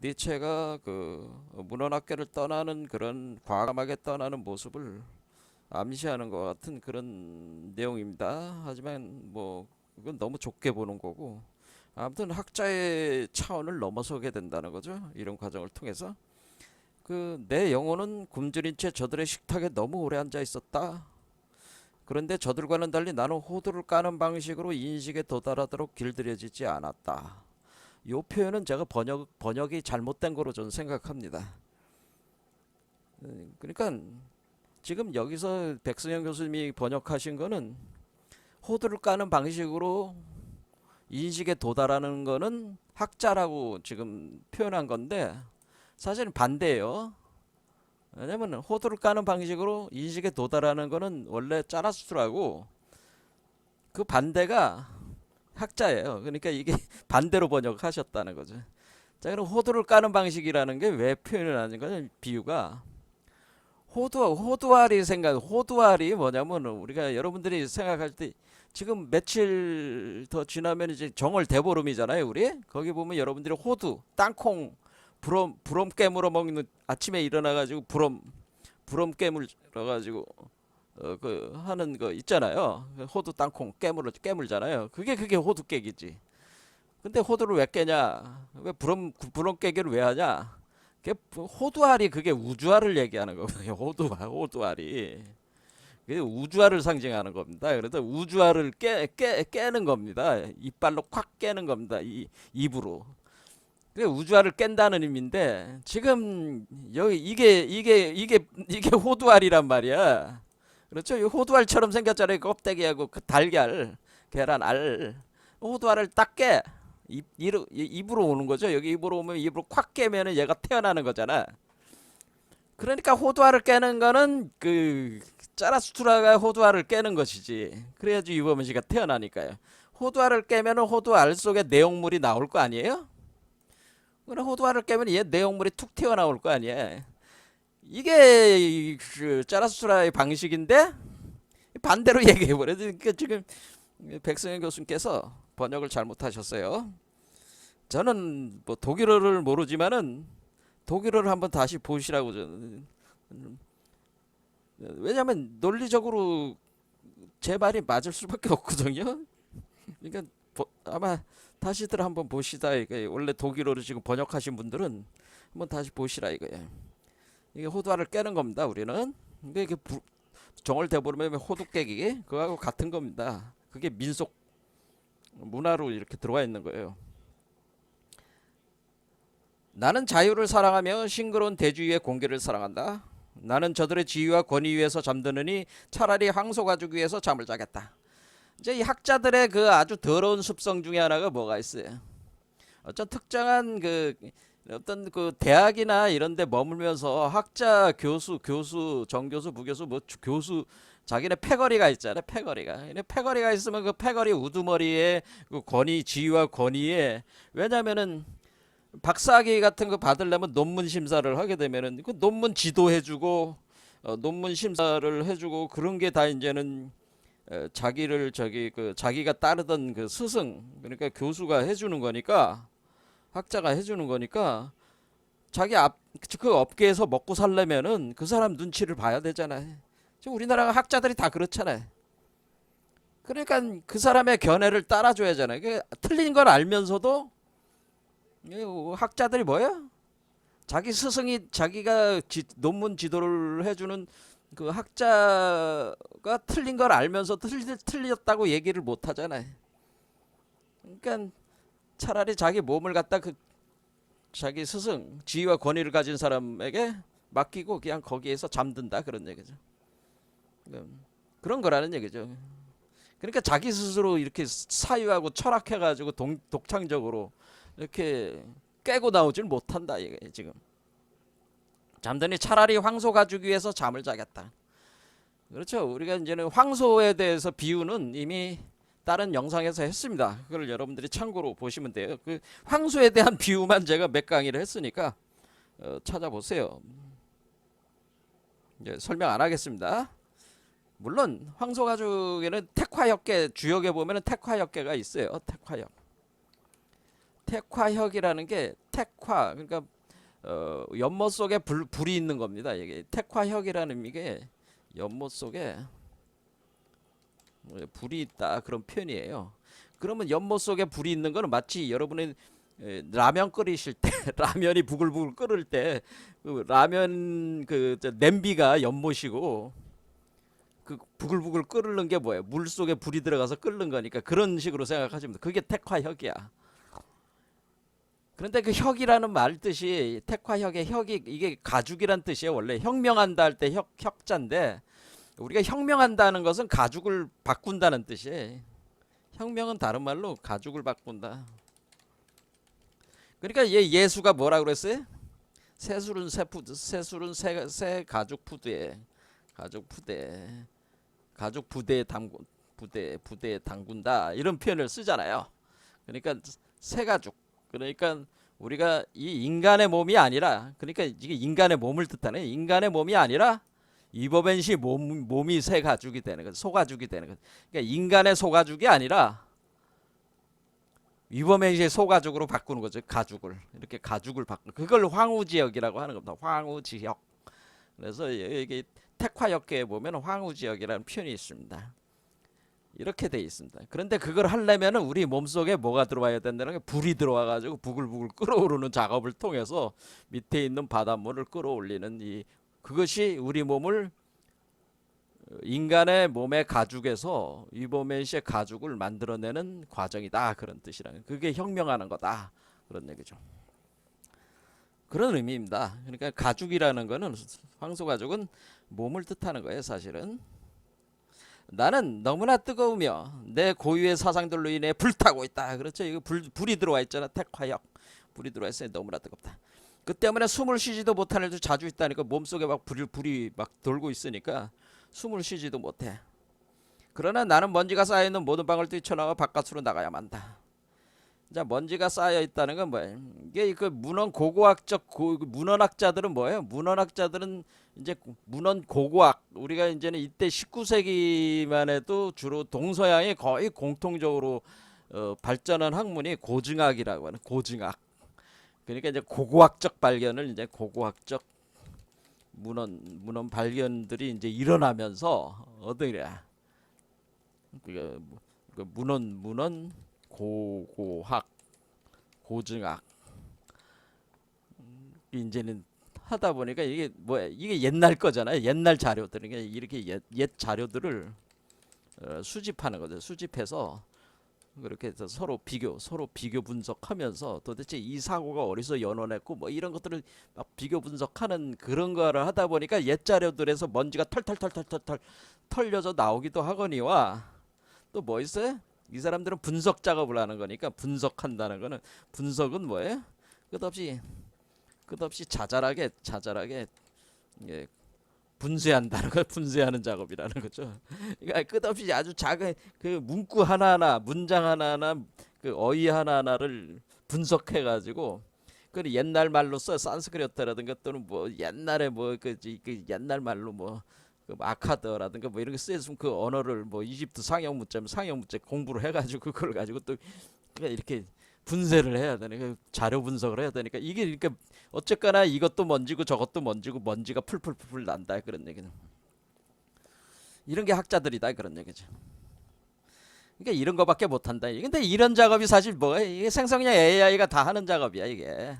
니체가 그 문헌학계를 떠나는 그런 과감하게 떠나는 모습을 암시하는 것 같은 그런 내용입니다. 하지만 뭐 그건 너무 좁게 보는 거고 아무튼 학자의 차원을 넘어서게 된다는 거죠. 이런 과정을 통해서 그 내 영혼은 굶주린 채 저들의 식탁에 너무 오래 앉아 있었다. 그런데 저들과는 달리 나는 호두를 까는 방식으로 인식에 도달하도록 길들여지지 않았다. 이 표현은 제가 번역이 잘못된 거로 저는 생각합니다. 그러니까 지금 여기서 백승현 교수님이 번역하신 거는 호두를 까는 방식으로 인식에 도달하는 거는 학자라고 지금 표현한 건데 사실은 반대예요. 왜냐면 호두를 까는 방식으로 인식에 도달하는 거는 원래 짜라수트라고 그 반대가 학자예요. 그러니까 이게 반대로 번역하셨다는 거죠. 자, 그럼 호두를 까는 방식이라는 게 왜 표현을 하는 거냐? 비유가 호두알이 뭐냐면 우리가 여러분들이 생각할 때 지금 며칠 더 지나면 이제 정월 대보름이잖아요. 우리 거기 보면 여러분들이 호두, 땅콩, 부럼 깨물어 먹는 아침에 일어나가지고 부럼 깨물어 가지고 그 하는 거 있잖아요. 호두 땅콩 깨물잖아요. 그게 호두 깨기지. 근데 호두를 왜 깨냐? 왜 부럼 깨기를 왜 하냐? 호두알이 그게 우주알을 얘기하는 거거든요. 호두알이. 그게 우주알을 상징하는 겁니다. 그래서 우주알을 깨는 겁니다. 이빨로 콱 깨는 겁니다. 입으로. 그게 우주알을 깬다는 의미인데 지금 여기 이게 호두알이란 말이야. 그렇죠? 이 호두알처럼 생겼잖아요. 껍데기하고 그 달걀, 계란알. 호두알을 딱 깨. 입으로 오는 거죠. 여기 입으로 오면 입으로 콱 깨면은 얘가 태어나는 거잖아. 그러니까 호두알을 깨는 거는 그 짜라수트라가 호두알을 깨는 것이지. 그래야지 유범은 씨가 태어나니까요. 호두알을 깨면은 호두알 속에 내용물이 나올 거 아니에요? 그럼 호두알을 깨면 얘 내용물이 툭 튀어나올 거 아니에요. 이게 그 짜라수트라의 방식인데 반대로 얘기해버려요. 그러니까 지금 백승현 교수님께서 번역을 잘못하셨어요. 저는 뭐 독일어를 모르지만은 독일어를 한번 다시 보시라고 저는. 왜냐하면 논리적으로 제 말이 맞을 수밖에 없거든요. 그러니까 아마 다시들 한번 보시다 이거 원래 독일어로 지금 번역하신 분들은 한번 다시 보시라 이거예요. 이게 호두알을 깨는 겁니다. 우리는 이게 정월 대보름에 호두 깨기 그거하고 같은 겁니다. 그게 민속 문화로 이렇게 들어와 있는 거예요. 나는 자유를 사랑하며 싱그러운 대주위의 공기를 사랑한다. 나는 저들의 지위와 권위 위에서 잠드느니 차라리 황소가죽 위에서 잠을 자겠다. 이제 이 학자들의 그 아주 더러운 습성 중에 하나가 뭐가 있어요. 어떤 특정한 그 어떤 그 대학이나 이런 데 머물면서 학자, 교수, 정교수, 부교수, 뭐 교수 자기네 패거리가 있잖아요. 패거리가 있으면 그 패거리 우두머리에 그 지위와 권위에 왜냐면은 박사학위 같은 거 받으려면 논문 심사를 하게 되면은 그 논문 지도해주고 논문 심사를 해주고 그런 게 다 이제는 자기를 자기가 따르던 그 스승 그러니까 교수가 해주는 거니까 학자가 해주는 거니까 그 업계에서 먹고 살려면은 그 사람 눈치를 봐야 되잖아요. 지금 우리나라 학자들이 다 그렇잖아요. 그러니까 그 사람의 견해를 따라줘야잖아요. 틀린 걸 알면서도 학자들이 뭐야? 자기 스승이 자기가 논문 지도를 해주는 그 학자가 틀린 걸 알면서 틀렸다고 얘기를 못 하잖아요. 그러니까 차라리 자기 몸을 갖다 자기 스승, 지위와 권위를 가진 사람에게 맡기고 그냥 거기에서 잠든다 그런 얘기죠. 그런 거라는 얘기죠. 그러니까 자기 스스로 이렇게 사유하고 철학해가지고 독창적으로 이렇게 깨고 나오질 못한다 이게 지금. 잠드니 차라리 황소 가주기 위해서 잠을 자겠다. 그렇죠. 우리가 이제는 황소에 대해서 비유는 이미 다른 영상에서 했습니다. 그걸 여러분들이 참고로 보시면 돼요. 그 황소에 대한 비유만 제가 몇 강의를 했으니까 찾아보세요. 이제 설명 안 하겠습니다. 물론 황소 가죽에는 택화역계 주역에 보면은 택화역계가 있어요. 택화역. 택화역이라는 게 택화 그러니까 연못 속에 불이 있는 겁니다. 이게 택화역이라는 게 연못 속에 불이 있다 그런 표현이에요. 그러면 연못 속에 불이 있는 거는 마치 여러분의 라면 끓이실 때 라면이 부글부글 끓을 때 그 라면 그 냄비가 연못이고 그 부글부글 끓는 게 뭐예요? 물 속에 불이 들어가서 끓는 거니까 그런 식으로 생각하시면 돼요. 그게 택화혁이야. 그런데 그 혁이라는 말 뜻이 택화혁의 혁이 이게 가죽이란 뜻이에요. 원래 혁명한다 할 때 혁자인데 우리가 혁명한다는 것은 가죽을 바꾼다는 뜻이에요. 혁명은 다른 말로 가죽을 바꾼다. 그러니까 예수가 뭐라 그랬어요? 새술은 새 가죽 푸드에 가죽 부대에 부대에 담근다 이런 표현을 쓰잖아요. 그러니까 새 가죽. 그러니까 우리가 이 인간의 몸이 아니라 그러니까 이게 인간의 몸을 뜻하네. 인간의 몸이 아니라 이버벤시 몸이 새 가죽이 되는 거죠. 소가죽이 되는 거죠. 그러니까 인간의 소가죽이 아니라 이버벤시의 소가죽으로 바꾸는 거죠. 가죽을 이렇게 가죽을 바꾸는 그걸 황후지역이라고 하는 겁니다. 황후지역. 그래서 여기 택화역계에 보면 황후지역이라는 표현이 있습니다. 이렇게 돼 있습니다. 그런데 그걸 하려면은 우리 몸속에 뭐가 들어와야 된다는 게 불이 들어와 가지고 부글부글 끓어오르는 작업을 통해서 밑에 있는 바닷물을 끌어올리는 그것이 우리 몸을 인간의 몸의 가죽에서 이버맨시의 가죽을 만들어내는 과정이다 그런 뜻이라는 그게 혁명하는 거다 그런 얘기죠. 그런 의미입니다. 그러니까 가죽이라는 거는 황소 가죽은 몸을 뜻하는 거예요. 사실은 나는 너무나 뜨거우며 내 고유의 사상들로 인해 불타고 있다. 그렇죠. 이거 불이 들어와 있잖아. 택화역 불이 들어와 있어요. 너무나 뜨겁다. 그 때문에 숨을 쉬지도 못하는 일도 자주 있다니까. 몸속에 막 불이 막 돌고 있으니까 숨을 쉬지도 못해. 그러나 나는 먼지가 쌓여있는 모든 방을 뛰쳐나와 바깥으로 나가야만 한다. 자, 먼지가 쌓여 있다는 건 뭐예요? 이게 그 문헌 고고학적 문헌학자들은 뭐예요? 문헌학자들은 이제 문헌 고고학 우리가 이제는 이때 19세기만 해도 주로 동서양이 거의 공통적으로 발전한 학문이 고증학이라고 하는 고증학. 그러니까 이제 고고학적 발견을 이제 고고학적 문헌 발견들이 이제 일어나면서 어떠냐? 그 문헌 고고학 고증학 이제는 하다 보니까 이게 뭐야 이게 옛날 거잖아요. 옛날 자료들 이렇게 옛 자료들을 수집하는 거죠. 수집해서 그렇게 해서 서로 비교 분석하면서 도대체 이 사고가 어디서 연원했고 뭐 이런 것들을 막 비교 분석하는 그런 거를 하다 보니까 옛 자료들에서 먼지가 털털털털털 털려져 나오기도 하거니와 또 뭐 있어요? 이 사람들은 분석 작업을 하는 거니까 분석한다는 거는 분석은 뭐예요? 끝없이 자잘하게 예, 분쇄한다는 거 분쇄하는 작업이라는 거죠. 그러니까 끝없이 아주 작은 그 문구 하나하나 문장 하나하나 그 어휘 하나하나를 분석해 가지고 그 옛날 말로 써 산스크리트라든가 또는 뭐 옛날에 뭐 그 옛날 말로 뭐 그 아카드라든가 뭐 이런 게 쓰였으면 그 언어를 뭐 이집트 상형 문자면 상형 문자 공부를 해가지고 그걸 가지고 또 이렇게 분쇄를 해야 되니까 자료 분석을 해야 되니까 이게 그러니까 어쨌거나 이것도 먼지고 저것도 먼지고 먼지가 풀풀풀 난다 그런 얘기는 이런 게 학자들이다 그런 얘기죠. 그러니까 이런 거밖에 못한다. 근데 이런 작업이 사실 뭐야? 이게 생성형 AI가 다 하는 작업이야 이게.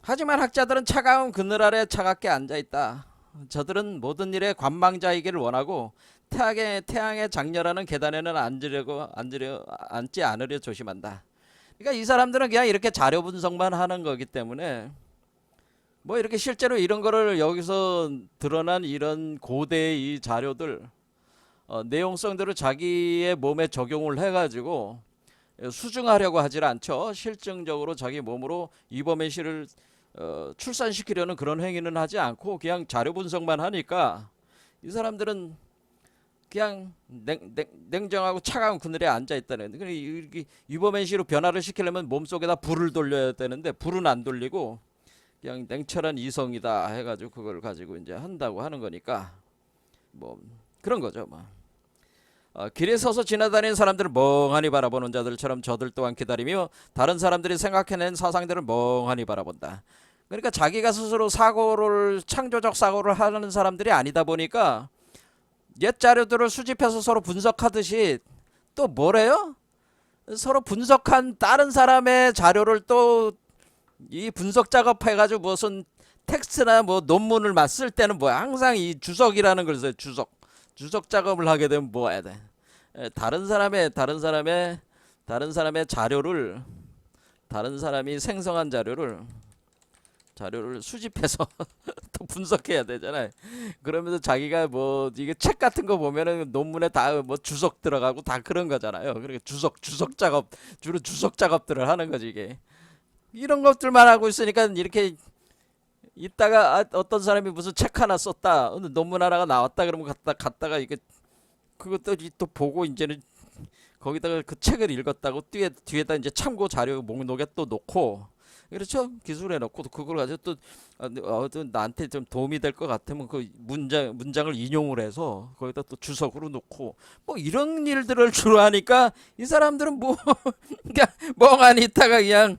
하지만 학자들은 차가운 그늘 아래 차갑게 앉아 있다. 저들은 모든 일에 관망자이기를 원하고 태양의 장렬하는 계단에는 앉지 않으려 조심한다. 그러니까 이 사람들은 그냥 이렇게 자료 분석만 하는 거기 때문에 뭐 이렇게 실제로 이런 거를 여기서 드러난 이런 고대의 이 자료들 내용성들을 자기의 몸에 적용을 해가지고 수증하려고 하질 않죠. 실증적으로 자기 몸으로 이범애 씨를 출산시키려는 그런 행위는 하지 않고 그냥 자료 분석만 하니까 이 사람들은 그냥 냉정하고 차가운 그늘에 앉아 있다는. 그러니까 이범애 씨로 변화를 시키려면 몸속에다 불을 돌려야 되는데 불은 안 돌리고 그냥 냉철한 이성이다 해가지고 그걸 가지고 이제 한다고 하는 거니까 뭐 그런 거죠. 뭐. 길에 서서 지나다니는 사람들을 멍하니 바라보는 자들처럼 저들 또한 기다리며 다른 사람들이 생각해낸 사상들을 멍하니 바라본다. 그러니까 자기가 스스로 사고를 창조적 사고를 하는 사람들이 아니다 보니까 옛 자료들을 수집해서 서로 분석하듯이 또 뭐래요? 서로 분석한 다른 사람의 자료를 또 이 분석 작업해가지고 무슨 텍스트나 뭐 논문을 막 쓸 때는 뭐야 항상 이 주석이라는 걸 써요. 주석 작업을 하게 되면 뭐 해야 돼? 다른 사람의 자료를 다른 사람이 생성한 자료를 수집해서 또 분석해야 되잖아요. 그러면서 자기가 뭐 이게 책 같은 거 보면은 논문에 다 뭐 주석 들어가고 다 그런 거잖아요. 그러니까 주석 작업 주로 주석 작업들을 하는 거지 이게. 이런 것들만 하고 있으니까 이렇게 이따가 어떤 사람이 무슨 책 하나 썼다, 논문 하나가 나왔다 그러면 갔다가 이게 그것도 또 보고 이제는 거기다가 그 책을 읽었다고 뒤에다 이제 참고 자료 목록에 또 놓고 그렇죠? 기술에 넣고 그걸 가지고 또 나한테 좀 도움이 될 것 같으면 그 문장을 인용을 해서 거기다 또 주석으로 놓고 뭐 이런 일들을 주로 하니까 이 사람들은 뭐 그냥 멍하니 있다가 그냥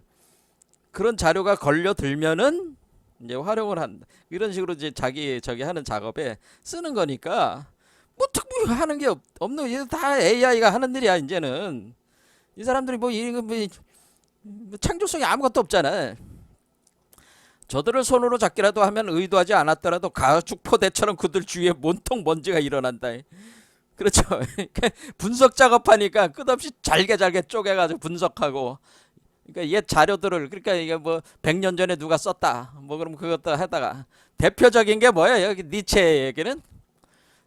그런 자료가 걸려들면은 이제 활용을 한다. 이런 식으로 이제 저기 하는 작업에 쓰는 거니까 뭐 특별히 하는 게 없는 이제 다 AI가 하는 일이야 이제는. 이 사람들이 뭐 이거 뭐 창조성이 아무것도 없잖아. 저들을 손으로 잡기라도 하면 의도하지 않았더라도 가축포대처럼 그들 주위에 온통 먼지가 일어난다. 그렇죠. 분석 작업하니까 끝없이 잘게 쪼개가지고 분석하고. 그러니까 옛 자료들을 그러니까 이게 뭐 100년 전에 누가 썼다. 뭐 그럼 그것도 하다가 대표적인 게 뭐야? 여기 니체 얘기는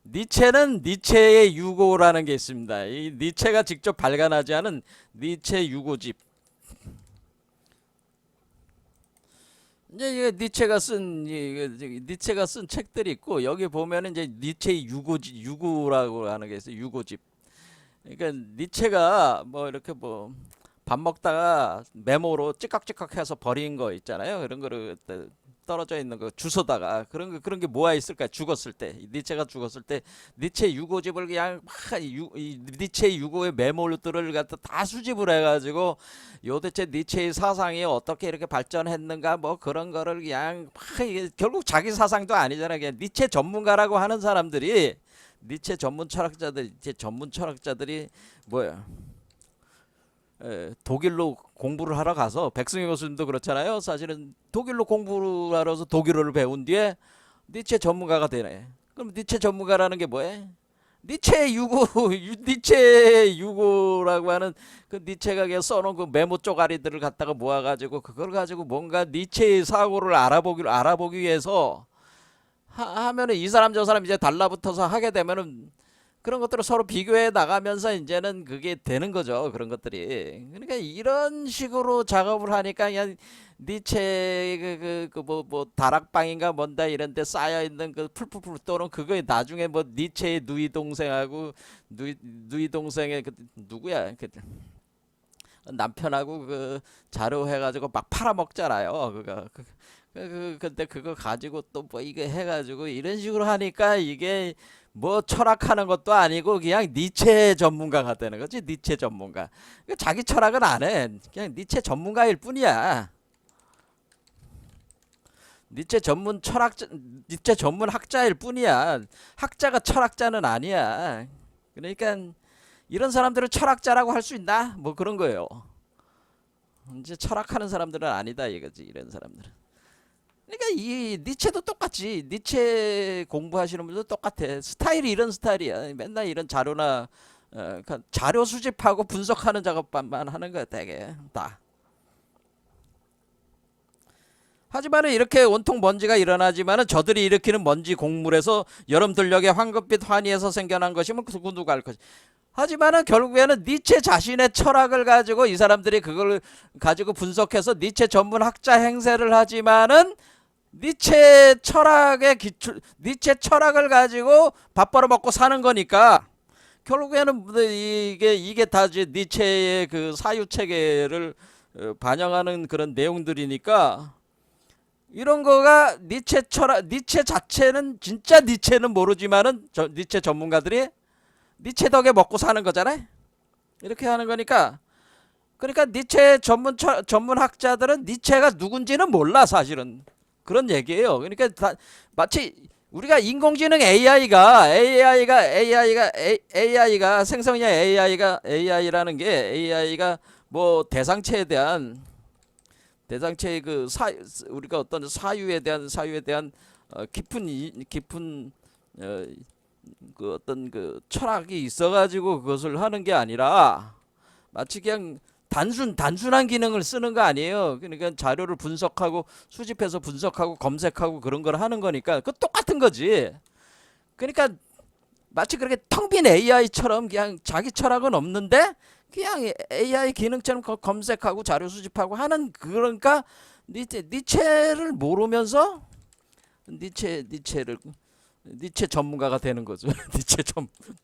니체는 니체의 유고라는 게 있습니다. 이 니체가 직접 발간하지 않은 니체 유고집. 이제 이게 니체가 쓴 책들이 있고 여기 보면은 이제 니체의 유고라고 하는 게 있어요. 유고집. 그러니까 니체가 뭐 이렇게 뭐 밥 먹다가 메모로 찌깍찌깍 해서 버린 거 있잖아요. 그런 거를 떨어져 있는 거 주워다가 그런 게 뭐가 있을까? 죽었을 때 니체가 죽었을 때 니체 유고집을 그냥 막 니체 유고의 메모들을 갖다 다 수집을 해가지고 도대체 니체의 사상이 어떻게 이렇게 발전했는가 뭐 그런 거를 그냥 막 이게 결국 자기 사상도 아니잖아요. 그냥 니체 전문가라고 하는 사람들이 니체 전문 철학자들이 뭐야? 독일로 공부를 하러 가서 백승희 교수님도 그렇잖아요. 사실은 독일로 공부를 하러서 독일어를 배운 뒤에 니체 전문가가 되네. 그럼 니체 전문가라는 게 뭐예요? 니체 유고라고 하는 그 니체가 써놓은 그 메모 쪼가리들을 갖다가 모아가지고 그걸 가지고 뭔가 니체의 사고를 알아보기 위해서 하면은 이 사람 저 사람 이제 달라붙어서 하게 되면은 그런 것들을 서로 비교해 나가면서 이제는 그게 되는 거죠. 그런 것들이. 그러니까 이런 식으로 작업을 하니까 그냥 니체 뭐 다락방인가 뭔다 이런 데 쌓여 있는 그 풀풀풀 떠는 그거에 나중에 뭐 니체의 누이 동생하고 누이 동생의 그 누구야? 그 남편하고 그 자료 해가지고 막 팔아먹잖아요. 근데 그거 가지고 또 뭐 이거 해가지고 이런 식으로 하니까 이게 뭐 철학하는 것도 아니고 그냥 니체 전문가가 되는 거지. 니체 전문가. 자기 철학은 안 해. 그냥 니체 전문가일 뿐이야. 니체 전문 학자일 뿐이야. 학자가 철학자는 아니야. 그러니까 이런 사람들을 철학자라고 할 수 있나? 뭐 그런 거예요. 이제 철학하는 사람들은 아니다 이거지. 이런 사람들은. 그러니까 이 니체도 똑같지. 니체 공부하시는 분들도 똑같아. 스타일이 이런 스타일이야. 맨날 이런 자료나 그러니까 자료 수집하고 분석하는 작업만 하는 거야 되게 다. 하지만은 이렇게 온통 먼지가 일어나지만은 저들이 일으키는 먼지 곡물에서 여름 들녘에 황금빛 환희에서 생겨난 것이면 누가 알 것이. 하지만은 결국에는 니체 자신의 철학을 가지고 이 사람들이 그걸 가지고 분석해서 니체 전문 학자 행세를 하지만은 니체 철학의 기출, 니체 철학을 가지고 밥 벌어먹고 사는 거니까 결국에는 이게 다 이제 니체의 그 사유 체계를 반영하는 그런 내용들이니까 이런 거가 니체 철학, 니체 자체는 진짜 니체는 모르지만은 니체 전문가들이 니체 덕에 먹고 사는 거잖아요. 이렇게 하는 거니까 그러니까 니체 전문 학자들은 니체가 누군지는 몰라 사실은 그런 얘기예요. 그러니까 마치 우리가 인공지능 AI가 생성형 AI라는 게 AI가 뭐 대상체의 그 우리가 어떤 사유에 대한 깊은 그 어떤 그 철학이 있어가지고 그것을 하는 게 아니라 마치 그냥 단순한 기능을 쓰는 거 아니에요. 그러니까 자료를 분석하고 수집해서 분석하고 검색하고 그런 걸 하는 거니까 그 똑같은 거지. 그러니까 마치 그렇게 텅 빈 AI처럼 그냥 자기 철학은 없는데 그냥 AI 기능처럼 검색하고 자료 수집하고 하는 그러니까 니체를 모르면서 니체 전문가가 되는 거죠. 니체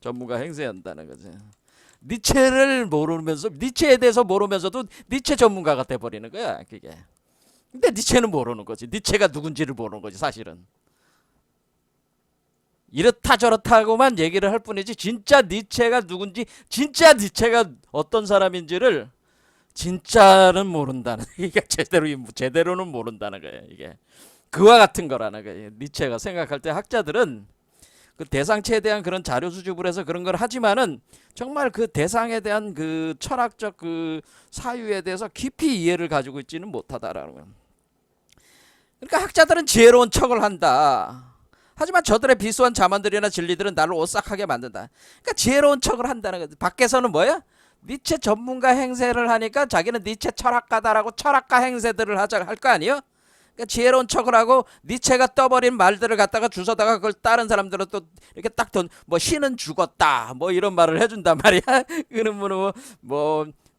전문가 행세한다는 거죠. 니체를 모르면서 니체에 대해서 모르면서도 니체 전문가가 돼 버리는 거야, 그게. 근데 니체는 모르는 거지. 니체가 누군지를 모르는 거지, 사실은. 이렇다 저렇다고만 얘기를 할 뿐이지 진짜 니체가 누군지, 진짜 니체가 어떤 사람인지를 진짜는 모른다는 이게 제대로는 모른다는 거예요, 이게. 그와 같은 거라는 거예요. 니체가 생각할 때 학자들은 그 대상체에 대한 그런 자료 수집을 해서 그런 걸 하지만은 정말 그 대상에 대한 그 철학적 그 사유에 대해서 깊이 이해를 가지고 있지는 못하다라는 거예요. 그러니까 학자들은 지혜로운 척을 한다. 하지만 저들의 비수한 자만들이나 진리들은 나를 오싹하게 만든다. 그러니까 지혜로운 척을 한다는 거죠. 밖에서는 뭐야? 니체 전문가 행세를 하니까 자기는 니체 철학가다라고 철학가 행세들을 할 거 아니에요? 그러니까 지혜로운 척을 하고 니체가 떠버린 말들을 갖다가 주워다가 그걸 다른 사람들은 또 이렇게 딱 뭐 신은 죽었다 뭐 이런 말을 해준단 말이야. 그러면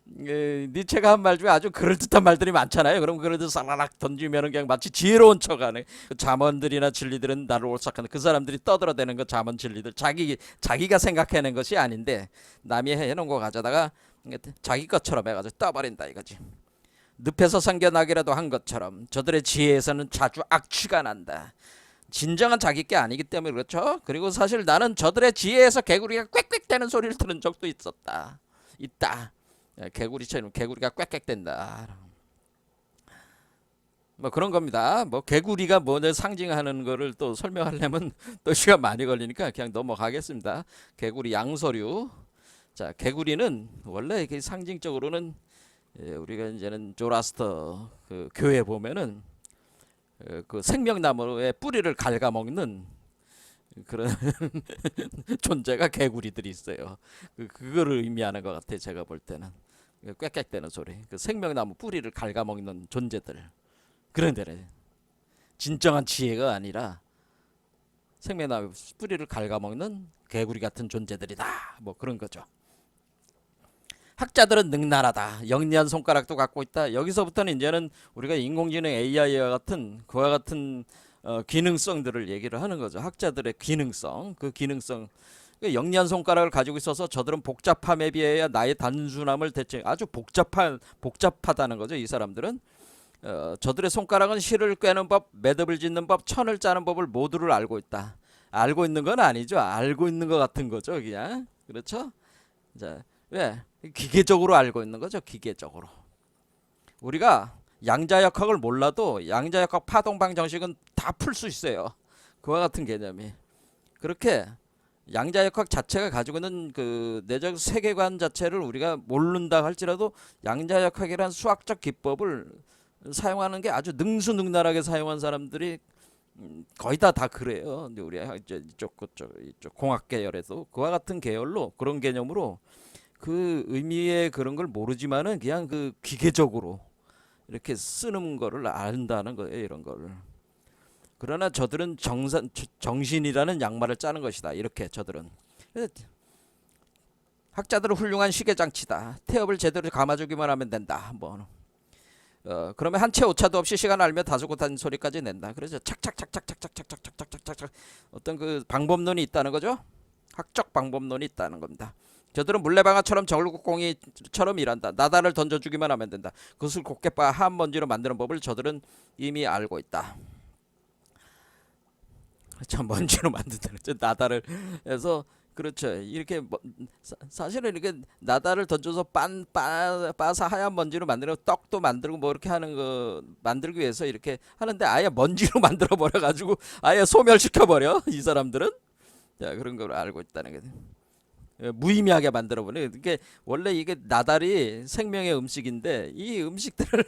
니체가 한 말 중에 아주 그럴듯한 말들이 많잖아요. 그럼 그래도 사라락 던지면은 그냥 마치 지혜로운 척하네. 그 잠언들이나 진리들은 나를 오싹하는 그 사람들이 떠들어대는 거 잠언 진리들 자기가 생각해낸 것이 아닌데 남이 해놓은 거 가져다가 자기 것처럼 해가지고 떠버린다 이거지. 늪에서 생겨나기라도 한 것처럼 저들의 지혜에서는 자주 악취가 난다. 진정한 자기 게 아니기 때문에 그렇죠. 그리고 사실 나는 저들의 지혜에서 개구리가 꽥꽥대는 소리를 들은 적도 있다. 개구리처럼 개구리가 꽥꽥댄다. 뭐 그런 겁니다. 뭐 개구리가 뭐를 상징하는 거를 또 설명하려면 또 시간 많이 걸리니까 그냥 넘어가겠습니다. 개구리 양서류. 자, 개구리는 원래 이렇게 상징적으로는 우리가 이제는 조라스터 그 교회 보면은 그 생명나무의 뿌리를 갉아먹는 그런 존재가 개구리들이 있어요. 그거를 의미하는 것 같아 제가 볼 때는. 꽥꽥대는 소리. 그 생명나무 뿌리를 갉아먹는 존재들. 그런 데래. 진정한 지혜가 아니라 생명나무 뿌리를 갉아먹는 개구리 같은 존재들이다. 뭐 그런 거죠. 학자들은 능란하다. 영리한 손가락도 갖고 있다. 여기서부터는 이제는 우리가 인공지능 AI와 같은 그와 같은 기능성들을 얘기를 하는 거죠. 학자들의 기능성, 그 기능성. 영리한 손가락을 가지고 있어서 저들은 복잡함에 비해 나의 단순함을 아주 복잡하다는 거죠. 이 사람들은 저들의 손가락은 실을 꿰는 법, 매듭을 짓는 법, 천을 짜는 법을 모두를 알고 있다. 알고 있는 건 아니죠. 알고 있는 것 같은 거죠, 그냥. 그렇죠? 자, 왜? 기계적으로 알고 있는 거죠. 기계적으로. 우리가 양자역학을 몰라도 양자역학 파동방 정식은 다 풀 수 있어요. 그와 같은 개념이. 그렇게 양자역학 자체가 가지고 있는 그 내적 세계관 자체를 우리가 모른다 할지라도 양자역학이란 수학적 기법을 사용하는 게 아주 능수능란하게 사용한 사람들이 거의 다 그래요. 근데 우리 이쪽 공학 계열에도 그와 같은 계열로 그런 개념으로 그 의미의 그런 걸 모르지만은 그냥 그 기계적으로 이렇게 쓰는 거를 안다는 거예요. 이런 거를. 그러나 저들은 정신이라는 양말을 짜는 것이다. 이렇게 저들은. 학자들은 훌륭한 시계 장치다. 태엽을 제대로 감아주기만 하면 된다. 뭐 그러면 한 채 오차도 없이 시간 알며 다소곳한 소리까지 낸다. 그래서 착착착착착착착착착착착착 어떤 그 방법론이 있다는 거죠. 학적 방법론이 있다는 겁니다. 저들은 물레방아처럼 절구공이처럼 일한다. 나다를 던져주기만 하면 된다. 그것을 곱게 빻아 한 먼지로 만드는 법을 저들은 이미 알고 있다. 참 먼지로 만든다는 거죠. 나다를 해서 그렇죠. 이렇게 사실은 이렇게 나다를 던져서 빻아서 하얀 먼지로 만들고 떡도 만들고 뭐 이렇게 하는 거 만들기 위해서 이렇게 하는데 아예 먼지로 만들어 버려 가지고 아예 소멸시켜 버려 이 사람들은. 자, 그런 걸 알고 있다는 거죠. 무의미하게 만들어 버려. 이게 원래 이게 나달이 생명의 음식인데 이 음식들을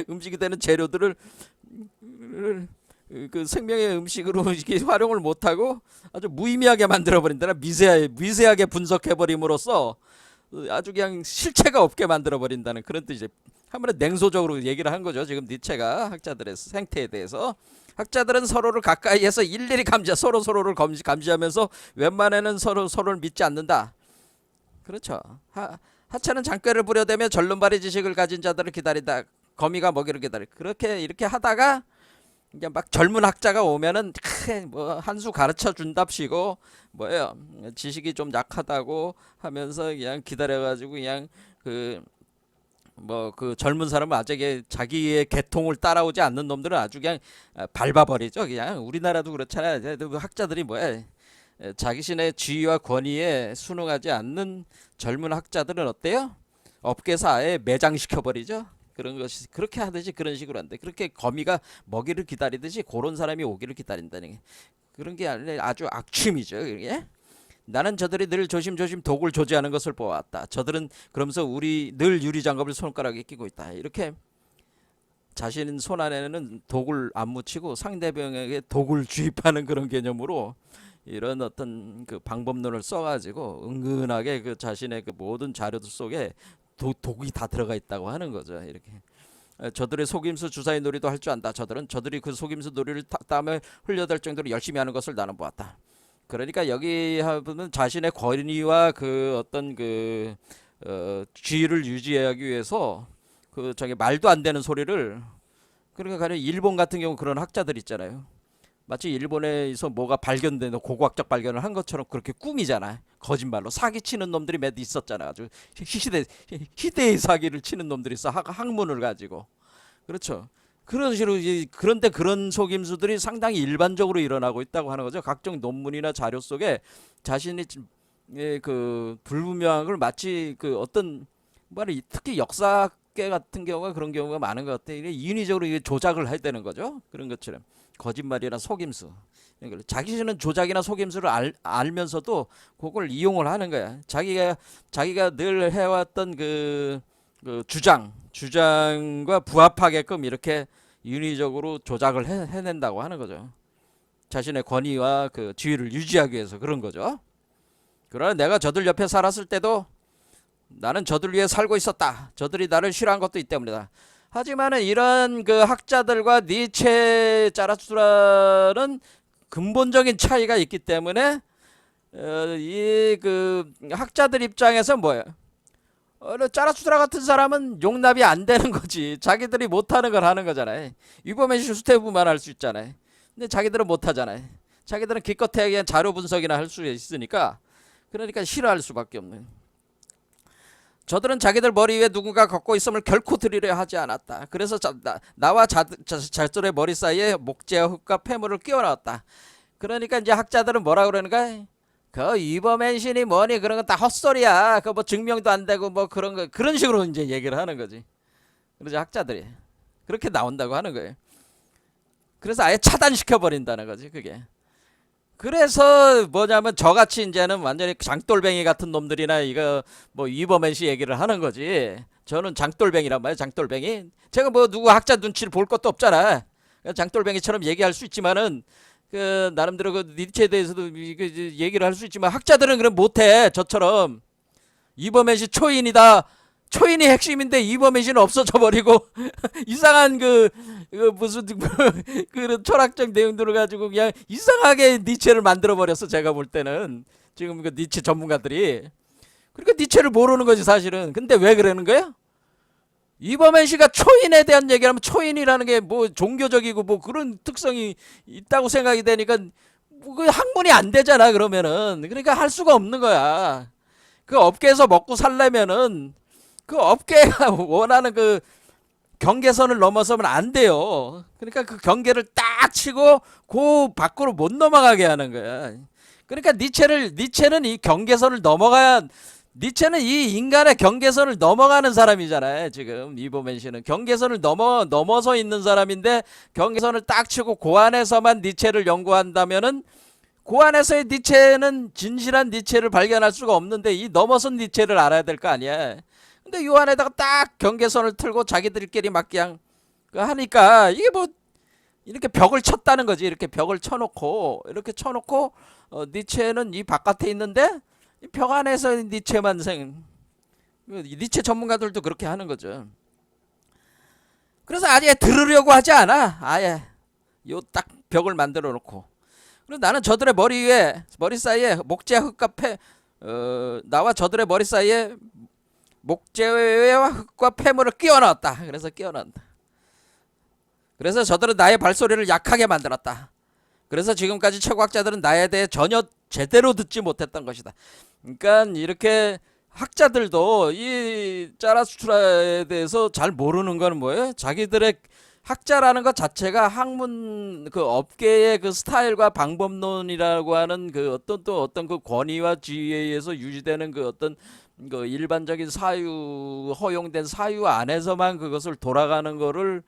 음식이 되는 재료들을 그 생명의 음식으로 이렇게 활용을 못하고 아주 무의미하게 만들어 버린다. 미세하게 분석해 버림으로써 아주 그냥 실체가 없게 만들어 버린다는 그런 뜻이죠. 한번에 냉소적으로 얘기를 한 거죠. 지금 니체가 학자들의 생태에 대해서. 학자들은 서로를 가까이에서 일일이 서로를 감시하면서 웬만해는 서로를 믿지 않는다. 그렇죠. 하찮은 장꾀를 부려대며 절름발이 지식을 가진 자들을 기다린다. 거미가 먹이를 기다리. 이렇게 하다가 이제 막 젊은 학자가 오면은 뭐 한 수 가르쳐 준답시고 뭐예요, 지식이 좀 약하다고 하면서 그냥 기다려가지고 그냥 그 젊은 사람은 아직 자기의 계통을 따라오지 않는 놈들은 아주 그냥 밟아버리죠. 그냥 우리나라도 그렇잖아요. 학자들이 뭐야, 자기신의 지위와 권위에 순응하지 않는 젊은 학자들은 어때요? 업계에서 아예 매장시켜버리죠. 그런 것이 그렇게 하듯이 그런 식으로 한대. 그렇게 거미가 먹이를 기다리듯이 그런 사람이 오기를 기다린다는 게 그런 게 아주 악취미죠. 그게. 나는 저들이 늘 조심조심 독을 조지하는 것을 보았다. 저들은 그러면서 우리 늘 유리장갑을 손가락에 끼고 있다. 이렇게 자신 손 안에는 독을 안 묻히고 상대방에게 독을 주입하는 그런 개념으로 이런 어떤 그 방법론을 써가지고 은근하게 그 자신의 그 모든 자료들 속에 독이 다 들어가 있다고 하는 거죠. 이렇게 저들의 속임수 주사위 놀이도 할 줄 안다. 저들이 그 속임수 놀이를 땀에 흘려댈 정도로 열심히 하는 것을 나는 보았다. 그러니까 여기 하는 자신의 권위와 그 어떤 그 지위를 유지하기 위해서 그 저기 말도 안 되는 소리를, 그러니까 가령 일본 같은 경우 그런 학자들 있잖아요. 마치 일본에서 뭐가 발견되는 고고학적 발견을 한 것처럼 그렇게 꾸미잖아. 거짓말로 사기치는 놈들이 몇 있었잖아. 아주 희대의 사기를 치는 놈들이 있어. 학문을 가지고. 그렇죠. 그런 식으로 그런데 그런 속임수들이 상당히 일반적으로 일어나고 있다고 하는 거죠. 각종 논문이나 자료 속에 자신이 그 불분명한 걸 마치 그 어떤 말이 특히 역사계 같은 경우가 그런 경우가 많은 것 같아요. 인위적으로 조작을 해야 되는 거죠. 그런 것처럼 거짓말이나 속임수. 자기는 조작이나 속임수를 알면서도 그걸 이용을 하는 거야. 자기가 늘 해왔던 그 주장과 부합하게끔 이렇게 인위적으로 조작을 해낸다고 하는 거죠. 자신의 권위와 그 지위를 유지하기 위해서 그런 거죠. 그러나 내가 저들 옆에 살았을 때도 나는 저들 위해 살고 있었다. 저들이 나를 싫어한 것도 이 때문이다. 하지만은 이런 그 학자들과 니체, 자라투스트라는 근본적인 차이가 있기 때문에 이 그 학자들 입장에서 뭐예요? 자라투스트라 같은 사람은 용납이 안 되는 거지. 자기들이 못하는 걸 하는 거잖아요. 유범의 슈스테브만 할 수 있잖아요. 근데 자기들은 못하잖아요. 자기들은 기껏해야 그냥 자료 분석이나 할 수 있으니까, 그러니까 싫어할 수밖에 없는. 저들은 자기들 머리 위에 누군가 걷고 있음을 결코 들으려 하지 않았다. 그래서 나와 자들의 머리 사이에 목재와 흙과 폐물을 끼워 넣었다. 그러니까 이제 학자들은 뭐라 그러는가? 그 이버맨신이 뭐니 그런 건 다 헛소리야. 그 뭐 증명도 안 되고 뭐 그런 거, 그런 식으로 이제 얘기를 하는 거지. 그래서 학자들이 그렇게 나온다고 하는 거예요. 그래서 아예 차단시켜 버린다는 거지, 그게. 그래서 뭐냐면 저같이 이제는 완전히 장돌뱅이 같은 놈들이나 이거 뭐 이버맨시 얘기를 하는 거지. 저는 장돌뱅이란 말이에요. 장돌뱅이. 제가 뭐 누구 학자 눈치를 볼 것도 없잖아. 장돌뱅이처럼 얘기할 수 있지만은 그 나름대로 그 니체에 대해서도 얘기를 할 수 있지만 학자들은 그럼 못해. 저처럼 이버맨시 초인이다, 초인이 핵심인데 이범희 씨는 없어져 버리고 이상한 무슨 그런 철학적 내용들을 가지고 그냥 이상하게 니체를 만들어 버렸어. 제가 볼 때는 지금 그 니체 전문가들이. 그러니까 니체를 모르는 거지 사실은. 근데 왜 그러는 거야? 이범현 씨가 초인에 대한 얘기를 하면 초인이라는 게 뭐 종교적이고 뭐 그런 특성이 있다고 생각이 되니까 뭐그 학문이 안 되잖아 그러면은. 그러니까 할 수가 없는 거야. 그 업계에서 먹고 살려면은 그 업계가 원하는 그 경계선을 넘어서면 안 돼요. 그러니까 그 경계를 딱 치고 그 밖으로 못 넘어가게 하는 거야. 그러니까 니체는 이 경계선을 넘어가야, 니체는 이 인간의 경계선을 넘어가는 사람이잖아요. 지금 이보멘 씨는 경계선을 넘어서 있는 사람인데, 경계선을 딱 치고 그 안에서만 니체를 연구한다면은 그 안에서의 니체는 진실한 니체를 발견할 수가 없는데 이 넘어선 니체를 알아야 될 거 아니야. 근데 요 안에다가 딱 경계선을 틀고 자기들끼리 막 그냥 하니까 이게 뭐 이렇게 벽을 쳤다는 거지. 이렇게 벽을 쳐놓고 이렇게 쳐놓고 니체는 이 바깥에 있는데 이 벽 안에서 니체만 니체 전문가들도 그렇게 하는 거죠. 그래서 아예 들으려고 하지 않아. 아예 요 딱 벽을 만들어 놓고. 그래서 나는 저들의 머리 사이에 목재 흙과 나와 저들의 머리 사이에 목재와 흙과 폐물을 끼워 넣었다. 그래서 끼워 넣는다. 그래서 저들은 나의 발소리를 약하게 만들었다. 그래서 지금까지 최고학자들은 나에 대해 전혀 제대로 듣지 못했던 것이다. 그러니까 이렇게 학자들도 이 짜라수트라에 대해서 잘 모르는 건 뭐예요? 자기들의 학자라는 것 자체가 학문 그 업계의 그 스타일과 방법론이라고 하는 그 어떤 그 권위와 지위에 의해서 유지되는 그 어떤 그 일반적인 허용된 사유 안에서만 그것을 돌아가는 거를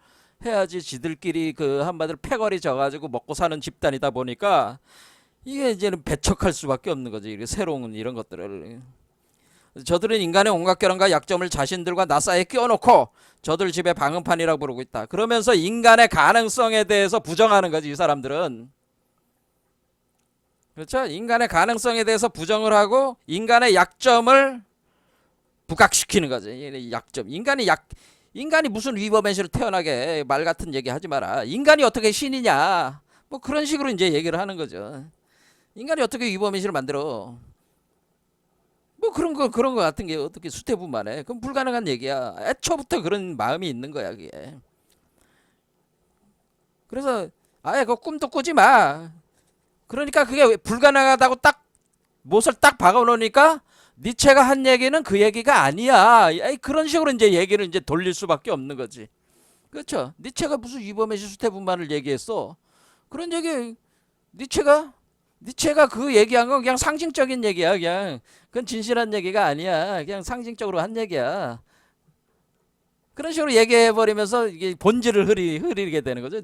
해야지, 지들끼리 그 한마디로 패거리 져가지고 먹고 사는 집단이다 보니까 이게 이제는 배척할 수밖에 없는 거지. 이렇게 새로운 이런 것들을. 저들은 인간의 온갖 결함과 약점을 자신들과 나 사이에 끼워놓고 저들 집의 방음판이라고 부르고 있다. 그러면서 인간의 가능성에 대해서 부정하는 거지, 이 사람들은. 그렇죠? 인간의 가능성에 대해서 부정을 하고 인간의 약점을 부각시키는 거지. 약점. 인간이 무슨 위버맨시로 태어나게 말 같은 얘기 하지 마라. 인간이 어떻게 신이냐. 뭐 그런 식으로 이제 얘기를 하는 거죠. 인간이 어떻게 위버맨시를 만들어. 뭐 그런 거 같은 게 어떻게 수태분만해. 그건 불가능한 얘기야. 애초부터 그런 마음이 있는 거야, 그게. 그래서 아예 그 꿈도 꾸지 마. 그러니까 그게 불가능하다고 딱 못을 딱 박아놓으니까 니체가 한 얘기는 그 얘기가 아니야. 그런 식으로 이제 얘기를 이제 돌릴 수밖에 없는 거지. 그렇죠? 니체가 무슨 위버메시 수태분만을 얘기했어. 그런 얘기 니체가 그 얘기한 건 그냥 상징적인 얘기야. 그냥 그건 진실한 얘기가 아니야. 그냥 상징적으로 한 얘기야. 그런 식으로 얘기해버리면서 이게 본질을 흐리게 되는 거죠.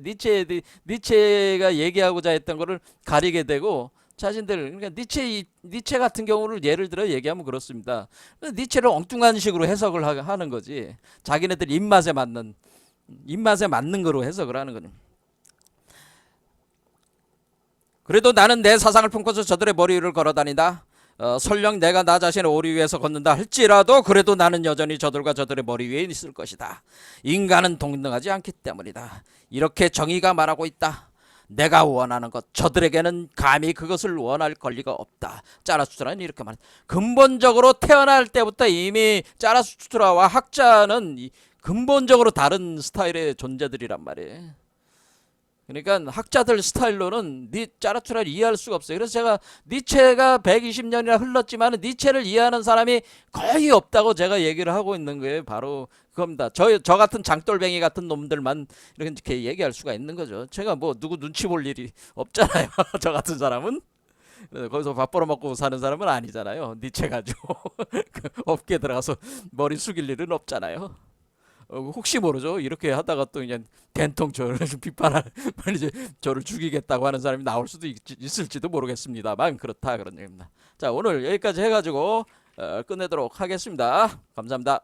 니체가 얘기하고자 했던 거를 가리게 되고, 자신들, 그러니까 니체 같은 경우를 예를 들어 얘기하면 그렇습니다. 니체를 엉뚱한 식으로 해석을 하는 거지. 자기네들 입맛에 맞는 거로 해석을 하는 거는. 그래도 나는 내 사상을 품고서 저들의 머리 위를 걸어다닌다. 설령 내가 나 자신의 오리 위에서 걷는다 할지라도 그래도 나는 여전히 저들과 저들의 머리 위에 있을 것이다. 인간은 동등하지 않기 때문이다. 이렇게 정의가 말하고 있다. 내가 원하는 것, 저들에게는 감히 그것을 원할 권리가 없다. 짜라수트라는 이렇게 말한다. 근본적으로 태어날 때부터 이미 짜라수트라와 학자는 근본적으로 다른 스타일의 존재들이란 말이에요. 그러니까 학자들 스타일로는 짜라투라를 이해할 수가 없어요. 그래서 제가 니체가 120년이나 흘렀지만 니체를 이해하는 사람이 거의 없다고 제가 얘기를 하고 있는 거예요. 바로 그겁니다. 저 같은 장돌뱅이 같은 놈들만 이렇게 얘기할 수가 있는 거죠. 제가 뭐 누구 눈치 볼 일이 없잖아요. 저 같은 사람은. 거기서 밥 벌어먹고 사는 사람은 아니잖아요. 니체 가지고 그 업계에 들어가서 머리 숙일 일은 없잖아요. 혹시 모르죠. 이렇게 하다가 또 그냥 된통 저를 비판할, 이제 저를 죽이겠다고 하는 사람이 나올 수도 있을지도 모르겠습니다만 그렇다 그런 얘기입니다. 자, 오늘 여기까지 해가지고 끝내도록 하겠습니다. 감사합니다.